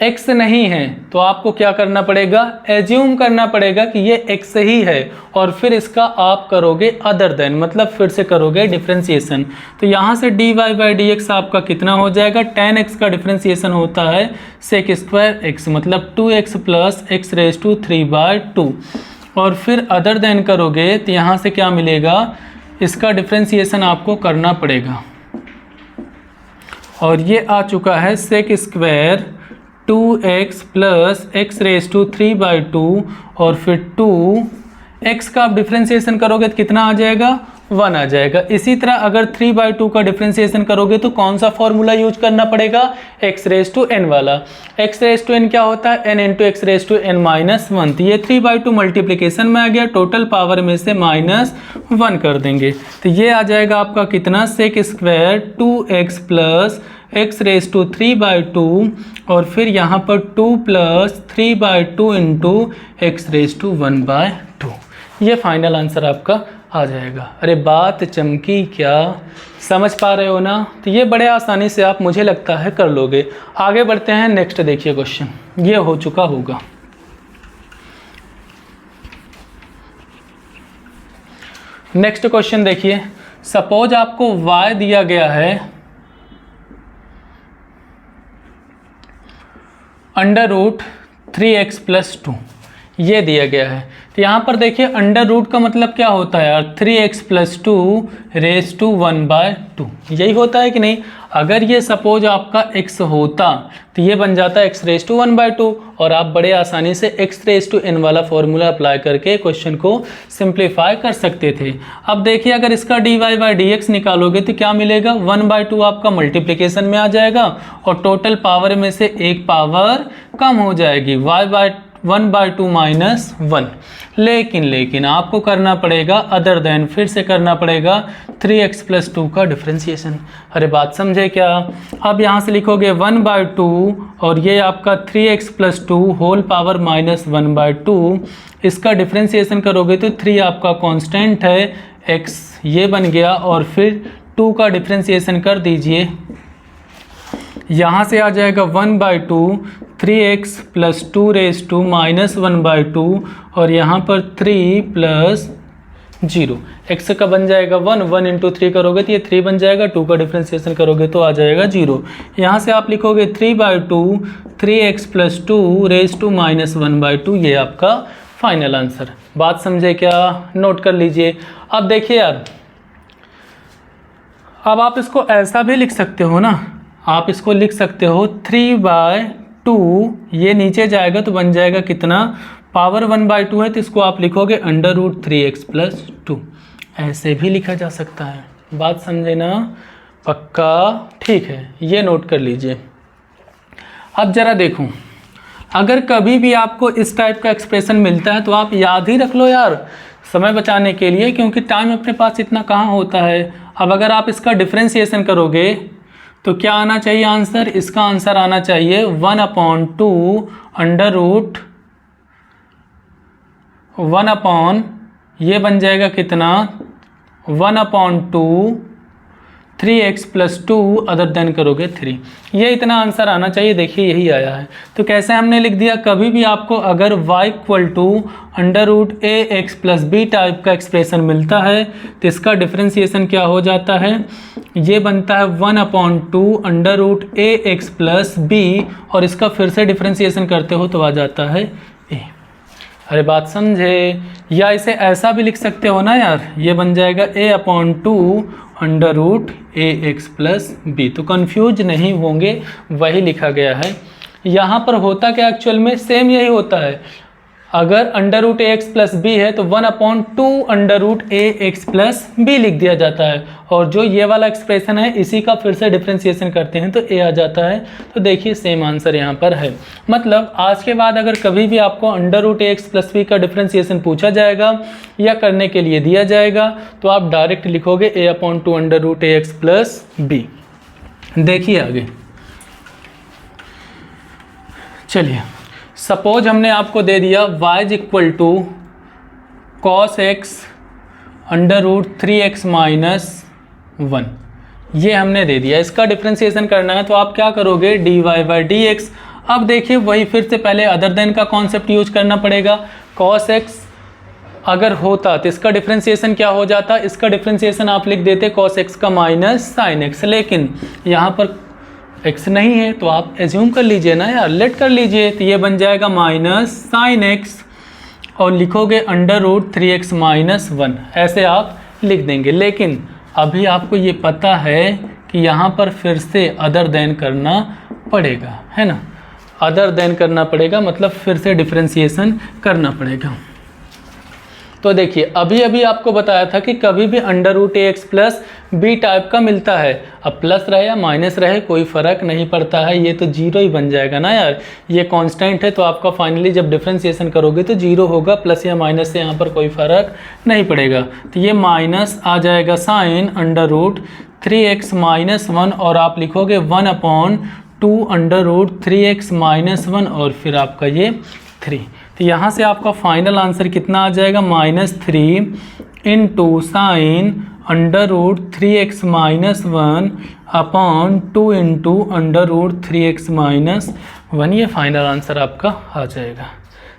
x नहीं है तो आपको क्या करना पड़ेगा, एज्यूम करना पड़ेगा कि ये x ही है और फिर इसका आप करोगे अदर देन, मतलब फिर से करोगे डिफ्रेंसिएशन। तो यहाँ से dy/dx आपका कितना हो जाएगा, tan x का डिफ्रेंसिएशन होता है sec²x मतलब 2x + x⁻³ और फिर अदर देन करोगे तो यहाँ से क्या मिलेगा, इसका डिफ्रेंसिएशन आपको करना पड़ेगा और ये आ चुका है sec² 2x + x⁻³ और फिर 2x का आप डिफ्रेंसिएशन करोगे तो कितना आ जाएगा, 1 आ जाएगा। इसी तरह अगर 3/2 का डिफ्रेंसिएशन करोगे तो कौन सा फॉर्मूला यूज करना पड़ेगा, x⁻n वाला। x⁻n क्या होता है, n × x⁻n - 1। तो ये 3/2 मल्टीप्लिकेशन में आ गया, टोटल पावर में से -1 कर देंगे तो ये आ जाएगा आपका कितना, sec² 2x + x⁻³ और फिर यहाँ पर 2 + 3/2 × x⁻²। ये फाइनल आंसर आपका आ जाएगा। अरे बात चमकी क्या, समझ पा रहे हो ना। तो ये बड़े आसानी से आप, मुझे लगता है, कर लोगे। आगे बढ़ते हैं। नेक्स्ट देखिए क्वेश्चन, ये हो चुका होगा। नेक्स्ट क्वेश्चन देखिए, सपोज आपको y दिया गया है √3x + 2, ये दिया गया है। तो यहाँ पर देखिए अंडर रूट का मतलब क्या होता है यार, 3x + 2 रेज़ टू 1/2, यही होता है कि नहीं। अगर ये सपोज आपका x होता तो ये बन जाता है x रेज़ टू 1/2, और आप बड़े आसानी से x रेज़ टू n वाला फॉर्मूला अप्लाई करके क्वेश्चन को सिंप्लीफाई कर सकते थे। अब देखिए अगर इसका dy/dx निकालोगे तो क्या मिलेगा, 1/2 आपका मल्टीप्लिकेशन में आ जाएगा और टोटल पावर में से एक पावर कम हो जाएगी, 1/2 - 1। लेकिन आपको करना पड़ेगा अदर देन, फिर से करना पड़ेगा 3x + 2 का डिफ्रेंसिएशन। अरे बात समझे क्या। अब यहाँ से लिखोगे 1/2 और ये आपका 3x + 2 होल पावर -1/2, इसका डिफ्रेंसिएशन करोगे तो 3 आपका कांस्टेंट है, x ये बन गया, और फिर 2 का डिफ्रेंसिएशन कर दीजिए, यहाँ से आ जाएगा 1/2 3x + 2 रेज़ टू -1/2, और यहाँ पर 3 + 0, x का बन जाएगा 1, 1 × 3 करोगे तो ये 3 बन जाएगा, 2 का डिफ्रेंसिएशन करोगे तो आ जाएगा 0। यहाँ से आप लिखोगे 3/2 3x + 2 रेज़ टू -1/2, ये आपका फाइनल आंसर। बात समझे क्या, नोट कर लीजिए। अब देखिए यार, अब आप इसको ऐसा भी लिख सकते हो ना, आप इसको लिख सकते हो 3/2, ये नीचे जाएगा तो बन जाएगा कितना, पावर 1/2 है तो इसको आप लिखोगे √3x + 2, ऐसे भी लिखा जा सकता है। बात समझे ना, पक्का, ठीक है, ये नोट कर लीजिए। अब जरा देखो, अगर कभी भी आपको इस टाइप का एक्सप्रेशन मिलता है तो आप याद ही रख लो यार, समय बचाने के लिए, क्योंकि टाइम अपने पास इतना कहाँ होता है। अब अगर आप इसका डिफ्रेंसिएशन करोगे तो क्या आना चाहिए आंसर, इसका आंसर आना चाहिए 1/2 1/, ये बन जाएगा कितना, 1/2 3x + 2 अदर देन करोगे 3, ये इतना आंसर आना चाहिए। देखिए यही आया है। तो कैसे हमने लिख दिया, कभी भी आपको अगर y = √ax + b टाइप का एक्सप्रेशन मिलता है तो इसका डिफ्रेंसिएशन क्या हो जाता है, ये बनता है 1/2 √ax + b, और इसका फिर से डिफ्रेंसिएशन करते हो तो आ जाता है a। अरे बात समझे। या इसे ऐसा भी लिख सकते हो ना यार, ये बन जाएगा a/2 √ax + b, तो कंफ्यूज नहीं होंगे, वही लिखा गया है। यहाँ पर होता क्या एक्चुअल में, सेम यही होता है। अगर √ax + b है तो 1/2 √ax + b लिख दिया जाता है, और जो ये वाला एक्सप्रेशन है इसी का फिर से डिफ्रेंसिएशन करते हैं तो a आ जाता है। तो देखिए सेम आंसर यहाँ पर है। मतलब आज के बाद अगर कभी भी आपको √ax + b का डिफ्रेंसिएशन पूछा जाएगा या करने के लिए दिया जाएगा तो आप डायरेक्ट लिखोगे a/2 √ax + b। देखिए आगे, चलिए सपोज हमने आपको दे दिया y = cos x √3x - 1, ये हमने दे दिया। इसका डिफ्रेंसिएशन करना है तो आप क्या करोगे, dy/dx। अब देखिए वही फिर से पहले अदर देन का कॉन्सेप्ट यूज करना पड़ेगा। cos x अगर होता तो इसका डिफ्रेंसिएशन क्या हो जाता, इसका डिफ्रेंसिएशन आप लिख देते cos x का -sin x, लेकिन यहाँ पर x नहीं है तो आप एज्यूम कर लीजिए ना यार, लेट कर लीजिए, तो ये बन जाएगा -sin x, और लिखोगे √3x - 1, ऐसे आप लिख देंगे। लेकिन अभी आपको ये पता है कि यहाँ पर फिर से अदर देन करना पड़ेगा, है ना, अदर देन करना पड़ेगा, मतलब फिर से डिफ्रेंसिएशन करना पड़ेगा। तो देखिए अभी आपको बताया था कि कभी भी √ax + b टाइप का मिलता है, अब प्लस रहे या माइनस रहे कोई फ़र्क नहीं पड़ता है, ये तो 0 ही बन जाएगा ना यार, ये कांस्टेंट है तो आपका फाइनली जब डिफ्रेंसिएशन करोगे तो 0 होगा, प्लस या माइनस से यहाँ पर कोई फ़र्क नहीं पड़ेगा। तो ये माइनस आ जाएगा साइन √3x - 1, और आप लिखोगे 1/2 √3x - 1, और फिर आपका ये 3। तो यहाँ से आपका फाइनल आंसर कितना आ जाएगा, -3 × साइन √3x - 1/2 × √3x - 1, ये फाइनल आंसर आपका आ जाएगा।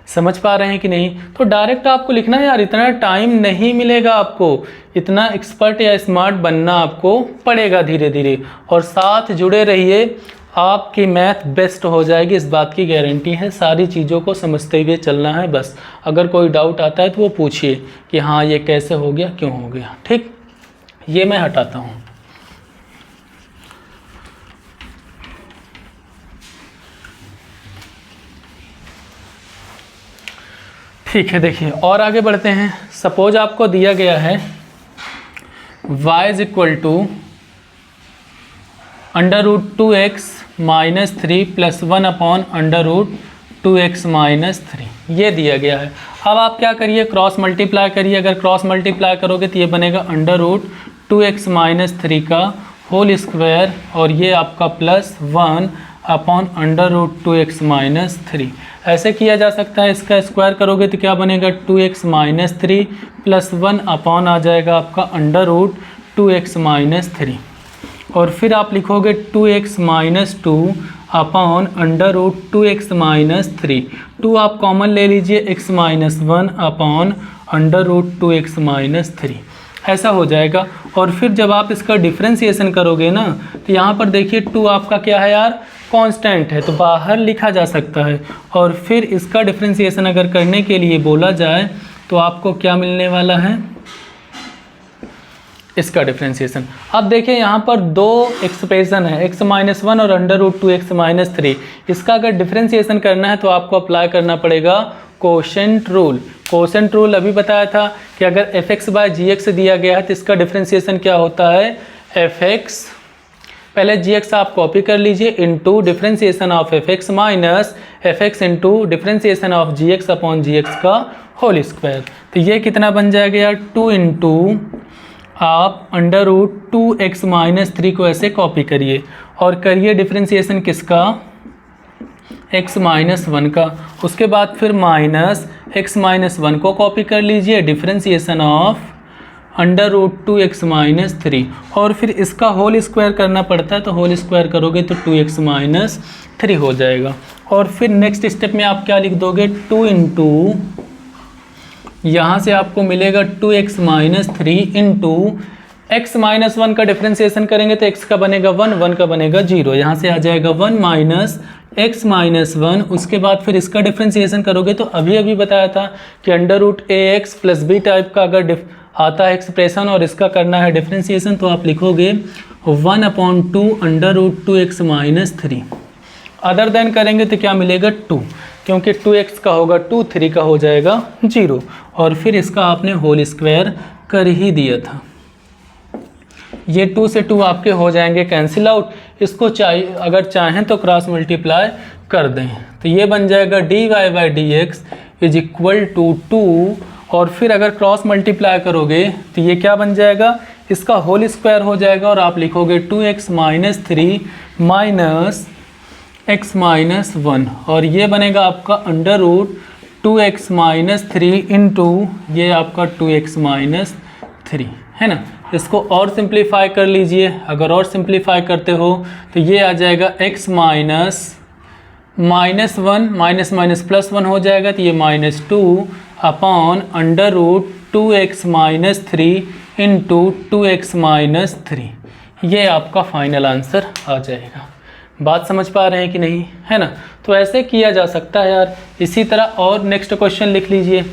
समझ पा रहे हैं कि नहीं? तो डायरेक्ट आपको लिखना है यार, इतना टाइम नहीं मिलेगा आपको, इतना एक्सपर्ट या स्मार्ट बनना आपको पड़ेगा धीरे धीरे। और साथ जुड़े रहिए, आपकी मैथ बेस्ट हो जाएगी, इस बात की गारंटी है। सारी चीज़ों को समझते हुए चलना है बस। अगर कोई डाउट आता है तो वो पूछिए कि हाँ ये कैसे हो गया, क्यों हो गया। ठीक, ये मैं हटाता हूँ। ठीक है, देखिए और आगे बढ़ते हैं। सपोज आपको दिया गया है y is equal to √2x minus 3 plus 1 upon √2x minus 3, ये दिया गया है। अब आप क्या करिए, क्रॉस मल्टीप्लाई करिए। अगर क्रॉस मल्टीप्लाई करोगे तो ये बनेगा √2x माइनस 3 का होल स्क्वायर, और ये आपका प्लस 1 अपॉन √2x माइनस 3। ऐसे किया जा सकता है। इसका स्क्वायर करोगे तो क्या बनेगा, 2x माइनस 3 प्लस 1 अपॉन आ जाएगा आपका √2x माइनस 3, और फिर आप लिखोगे 2x minus 2 upon √2x minus 3। 2 आप कॉमन ले लीजिए, x minus 1 upon √2x minus 3, ऐसा हो जाएगा। और फिर जब आप इसका डिफ्रेंसिएशन करोगे ना, तो यहाँ पर देखिए 2 आपका क्या है यार, कांस्टेंट है, तो बाहर लिखा जा सकता है। और फिर इसका डिफ्रेंसिएशन अगर करने के लिए बोला जाए तो आपको क्या मिलने वाला है, इसका डिफ्रेंसिएशन। अब देखिए यहाँ पर दो एक्सप्रेशन है, x माइनस 1 और √2x माइनस 3। इसका अगर डिफ्रेंसिएशन करना है तो आपको अप्लाई करना पड़ेगा कोशेंट रूल। कोशेंट रूल अभी बताया था कि अगर f(x/gx) दिया गया है तो इसका डिफ्रेंसिएशन क्या होता है, f(x), पहले gx आप कॉपी कर लीजिए, into differentiation of f(x) minus f(x) into differentiation of gx upon gx का होल स्क्वायर। तो ये कितना बन जाएगा यार, 2 इंटू आप √2x माइनस 3 को ऐसे कॉपी करिए और करिए डिफ्रेंसिएशन किसका, x माइनस 1 का। उसके बाद फिर माइनस x माइनस 1 को कॉपी कर लीजिए, डिफ्रेंसिएशन ऑफ √2x माइनस 3, और फिर इसका होल स्क्वायर करना पड़ता है, तो होल स्क्वायर करोगे तो 2x माइनस 3 हो जाएगा। और फिर नेक्स्ट स्टेप में आप क्या लिख दोगे, 2 इंटू यहाँ से आपको मिलेगा 2x minus 3 into x minus 1 का डिफ्रेंसिएशन करेंगे तो x का बनेगा 1, 1 का बनेगा 0, यहाँ से आ जाएगा 1 माइनस x माइनस 1। उसके बाद फिर इसका डिफ्रेंसिएशन करोगे तो अभी अभी बताया था कि √ax प्लस b टाइप का अगर आता है एक्सप्रेशन और इसका करना है डिफ्रेंसिएशन, तो आप लिखोगे 1/2 √2x माइनस 3। अदर देन करेंगे तो क्या मिलेगा, 2, क्योंकि 2x का होगा 2, 3 का हो जाएगा 0, और फिर इसका आपने होल स्क्वायर कर ही दिया था। ये 2 से 2 आपके हो जाएंगे कैंसिल आउट। इसको चाहिए अगर चाहें तो क्रॉस मल्टीप्लाई कर दें, तो ये बन जाएगा dy/dx इज इक्वल टू 2, और फिर अगर क्रॉस मल्टीप्लाई करोगे तो ये क्या बन जाएगा, इसका होल स्क्वायर हो जाएगा, और आप लिखोगे 2x minus 3 minus x minus 1, और ये बनेगा आपका √2x माइनस 3 इंटू ये आपका 2x माइनस 3, है ना। इसको और सिंप्लीफाई कर लीजिए। अगर और सिंप्लीफाई करते हो तो ये आ जाएगा x minus 1 minus minus plus 1 हो जाएगा, तो ये -2 upon √2x minus 3 into 2x minus 3, ये आपका फाइनल आंसर आ जाएगा। बात समझ पा रहे हैं कि नहीं, है ना। तो ऐसे किया जा सकता है यार। इसी तरह और नेक्स्ट क्वेश्चन लिख लीजिए,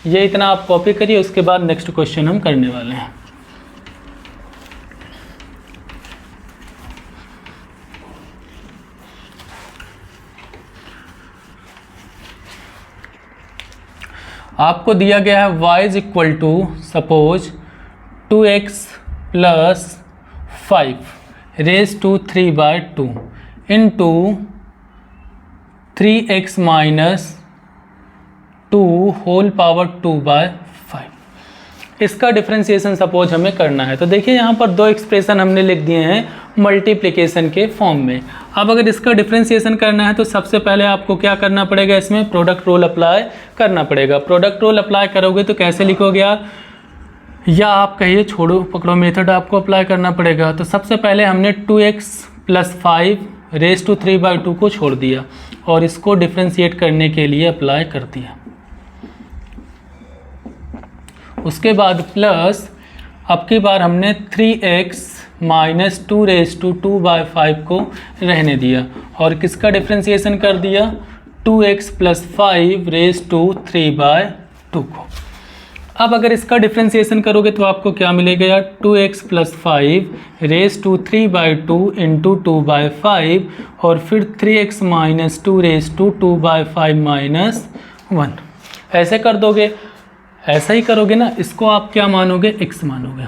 ये इतना आप कॉपी करिए, उसके बाद नेक्स्ट क्वेश्चन हम करने वाले हैं। आपको दिया गया है y is equal to suppose 2x plus 5 raise to 3/2 into 3x minus 2 whole power 2/5। इसका डिफ्रेंसिएशन सपोज हमें करना है। तो देखिए यहाँ पर दो एक्सप्रेशन हमने लिख दिए हैं मल्टीप्लिकेशन के फॉर्म में। अब अगर इसका डिफ्रेंसिएशन करना है तो सबसे पहले आपको क्या करना पड़ेगा, इसमें प्रोडक्ट रूल अप्लाई करना पड़ेगा। प्रोडक्ट रूल अप्लाई करोगे तो कैसे लिखोगे आप, या आप कहिए छोड़ो पकड़ो मेथड आपको अप्लाई करना पड़ेगा। तो सबसे पहले हमने 2x प्लस 5 रेज टू 3/2 को छोड़ दिया और इसको डिफ्रेंशिएट करने के लिए अप्लाई कर दिया। उसके बाद प्लस अब की बार हमने 3x माइनस 2^2/5 को रहने दिया और किसका डिफ्रेंसिएशन कर दिया 2x + 5^3/2 को। अब अगर इसका डिफ्रेंसिएशन करोगे तो आपको क्या मिलेगा यार 2x + 5^3/2 × 2/5 और फिर 3x - 2^2/5 - 1 ऐसे कर दोगे। ऐसा ही करोगे ना, इसको आप क्या मानोगे x मानोगे।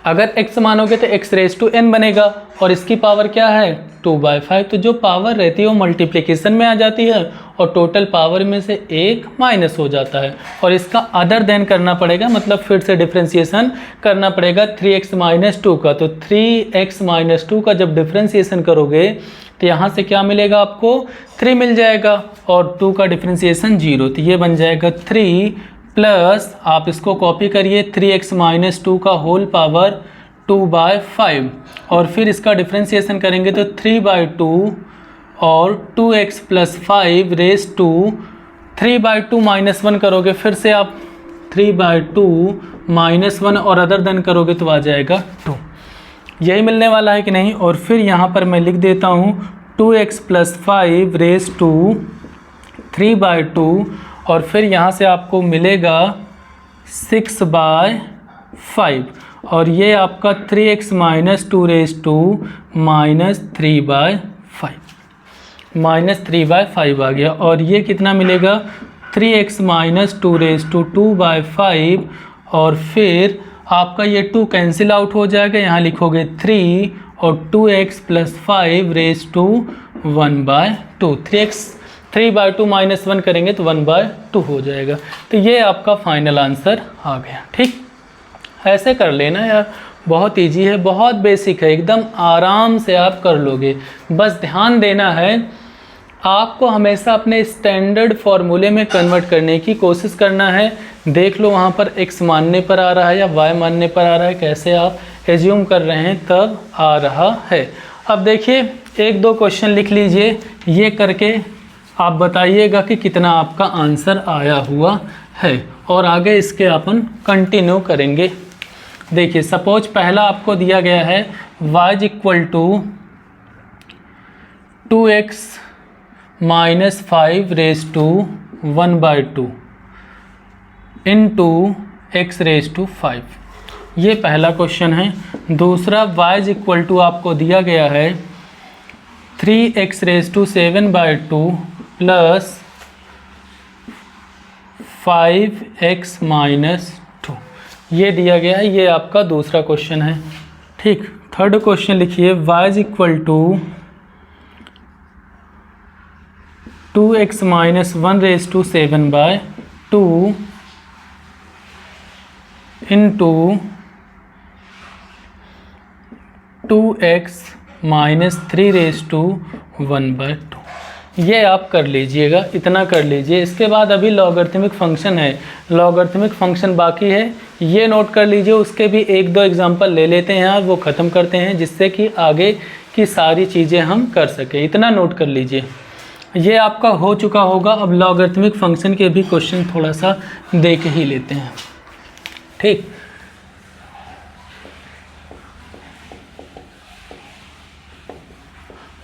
अगर x मानोगे तो x⁻n बनेगा और इसकी पावर क्या है 2/5, तो जो पावर रहती है वो मल्टीप्लिकेशन में आ जाती है और टोटल पावर में से एक माइनस हो जाता है और इसका अदर देन करना पड़ेगा, मतलब फिर से डिफ्रेंसिएशन करना पड़ेगा 3x - 2 का। तो 3x - 2 का जब डिफ्रेंसिएशन करोगे तो यहाँ से क्या मिलेगा आपको 3 मिल जाएगा और 2 का डिफ्रेंसिएशन 0, तो ये बन जाएगा 3 प्लस आप इसको कॉपी करिए 3x - 2 का होल पावर 2/5 और फिर इसका डिफ्रेंसिएशन करेंगे तो 3/2 और 2x + 5^2 3/2 - 1 करोगे, फिर से आप 3/2 - 1 और अदर देन करोगे तो आ जाएगा 2। यही मिलने वाला है कि नहीं। और फिर यहाँ पर मैं लिख देता हूँ 2x + 5^2 3/2 और फिर यहाँ से आपको मिलेगा 6/5 और ये आपका 3x - 2^2 -3/5 आ गया और ये कितना मिलेगा 3x - 2^2/5 और फिर आपका ये 2 कैंसिल आउट हो जाएगा, यहाँ लिखोगे 3 और 2x + 5^1/2 3/2 - 1 करेंगे तो 1/2 हो जाएगा। तो ये आपका फाइनल आंसर आ गया। ठीक, ऐसे कर लेना यार, बहुत इजी है, बहुत बेसिक है, एकदम आराम से आप कर लोगे। बस ध्यान देना है आपको हमेशा अपने स्टैंडर्ड फॉर्मूले में कन्वर्ट करने की कोशिश करना है। देख लो वहाँ पर x मानने पर आ रहा है या y मानने पर आ रहा है, कैसे आप एज्यूम कर रहे हैं तब आ रहा है। अब देखिए 1-2 क्वेश्चन लिख लीजिए, ये करके आप बताइएगा कि कितना आपका आंसर आया हुआ है और आगे इसके अपन कंटिन्यू करेंगे। देखिए सपोज पहला आपको दिया गया है y = 2x - 5^1/2 × x⁵, ये पहला क्वेश्चन है। दूसरा y = आपको दिया गया है 3x⁷ + 5x - 2, ये दिया गया है, ये आपका दूसरा क्वेश्चन है। ठीक, थर्ड क्वेश्चन लिखिए y = 2x - 1^7/2 × 2x - 3^1/2, ये आप कर लीजिएगा, इतना कर लीजिए। इसके बाद अभी लॉगरिथमिक फंक्शन है, लॉगरिथमिक फंक्शन बाकी है, ये नोट कर लीजिए। उसके भी 1-2 एग्जांपल ले लेते हैं यार, वो ख़त्म करते हैं जिससे कि आगे की सारी चीज़ें हम कर सकें। इतना नोट कर लीजिए, ये आपका हो चुका होगा। अब लॉगरिथमिक फंक्शन के भी क्वेश्चन थोड़ा सा देख ही लेते हैं। ठीक,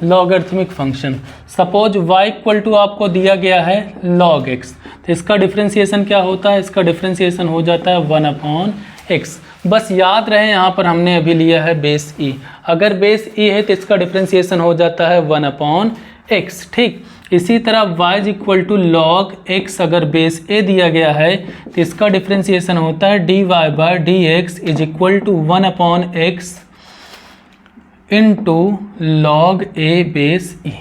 लॉगरिथमिक फंक्शन सपोज y = आपको दिया गया है log x, तो इसका डिफ्रेंसिएशन क्या होता है, इसका डिफ्रेंसिएशन हो जाता है 1/x। बस याद रहे यहाँ पर हमने अभी लिया है बेस e, अगर बेस e है तो इसका डिफ्रेंसिएशन हो जाता है 1/x। ठीक, इसी तरह y = log x, अगर बेस a दिया गया है तो इसका डिफ्रेंसिएशन होता है dy/dx = 1/x × log a base e,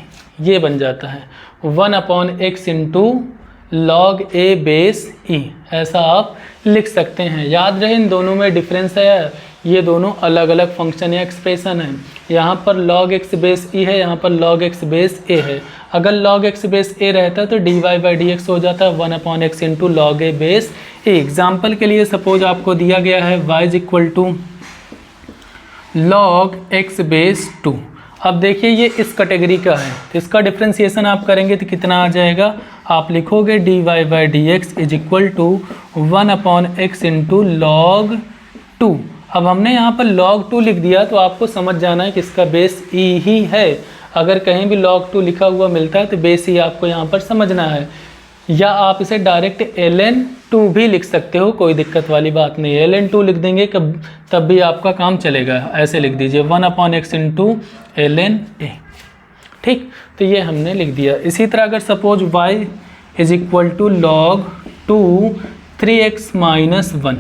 ये बन जाता है 1/x × log a base e, ऐसा आप लिख सकते हैं। याद रहे इन दोनों में डिफरेंस है, ये दोनों अलग अलग फंक्शन या एक्सप्रेशन है। यहाँ पर log x बेस e है, यहाँ पर log x बेस a है। अगर log x बेस a रहता तो dy/dx हो जाता है 1/x × log a base a। Example के लिए सपोज आपको दिया गया है y = log x बेस 2। अब देखिए ये इस कैटेगरी का है, तो इसका डिफ्रेंसिएशन आप करेंगे तो कितना आ जाएगा आप लिखोगे dy by d x is equal to 1/x into log 2। अब हमने यहाँ पर log 2 लिख दिया तो आपको समझ जाना है कि इसका बेस e ही है। अगर कहीं भी log 2 लिखा हुआ मिलता है तो बेस e आपको यहाँ पर समझना है, या आप इसे डायरेक्ट ln2 भी लिख सकते हो, कोई दिक्कत वाली बात नहीं है। ln2 लिख देंगे तब भी आपका काम चलेगा। ऐसे लिख दीजिए 1/x इंटू ln a। ठीक, तो ये हमने लिख दिया। इसी तरह अगर suppose y is equal to log 2 3x minus 1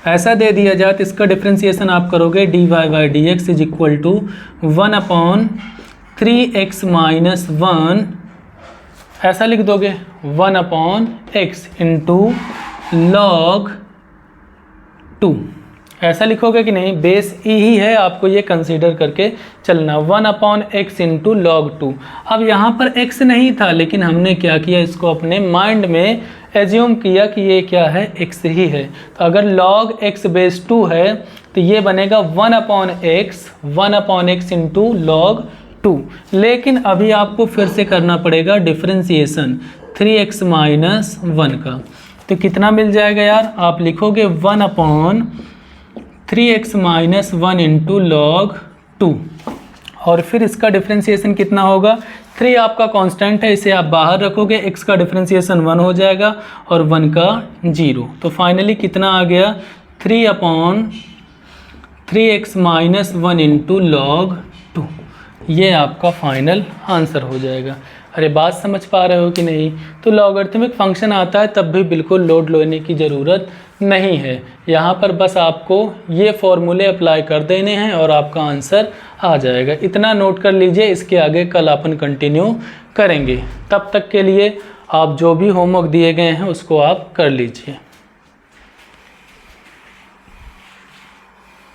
ऐसा दे दिया जाए तो इसका डिफ्रेंसिएशन आप करोगे dy by d x is equal to 1/3x minus 1 ऐसा लिख दोगे 1/x इंटू log 2 ऐसा लिखोगे कि नहीं, बेस e ही है, आपको ये कंसीडर करके चलना 1/x इंटू log 2। अब यहाँ पर x नहीं था लेकिन हमने क्या किया, इसको अपने माइंड में एज्यूम किया कि ये क्या है, x ही है। तो अगर log x बेस 2 है तो ये बनेगा 1/x इंटू log 2। लेकिन अभी आपको फिर से करना पड़ेगा डिफ्रेंसिएशन 3x माइनस 1 का। तो कितना मिल जाएगा यार, आप लिखोगे 1/3x माइनस 1 इंटू log 2 और फिर इसका डिफ्रेंसिएशन कितना होगा, 3 आपका कांस्टेंट है, इसे आप बाहर रखोगे, x का डिफ्रेंसिएशन 1 हो जाएगा और 1 का 0। तो फाइनली कितना आ गया, 3/3x माइनस 1 इंटू log 2। ये आपका फाइनल आंसर हो जाएगा। अरे बात समझ पा रहे हो कि नहीं। तो लॉगरिथमिक फंक्शन आता है तब भी बिल्कुल लोड लेने की ज़रूरत नहीं है। यहाँ पर बस आपको ये फॉर्मूले अप्लाई कर देने हैं और आपका आंसर आ जाएगा। इतना नोट कर लीजिए, इसके आगे कल अपन कंटिन्यू करेंगे। तब तक के लिए आप जो भी होमवर्क दिए गए हैं उसको आप कर लीजिए।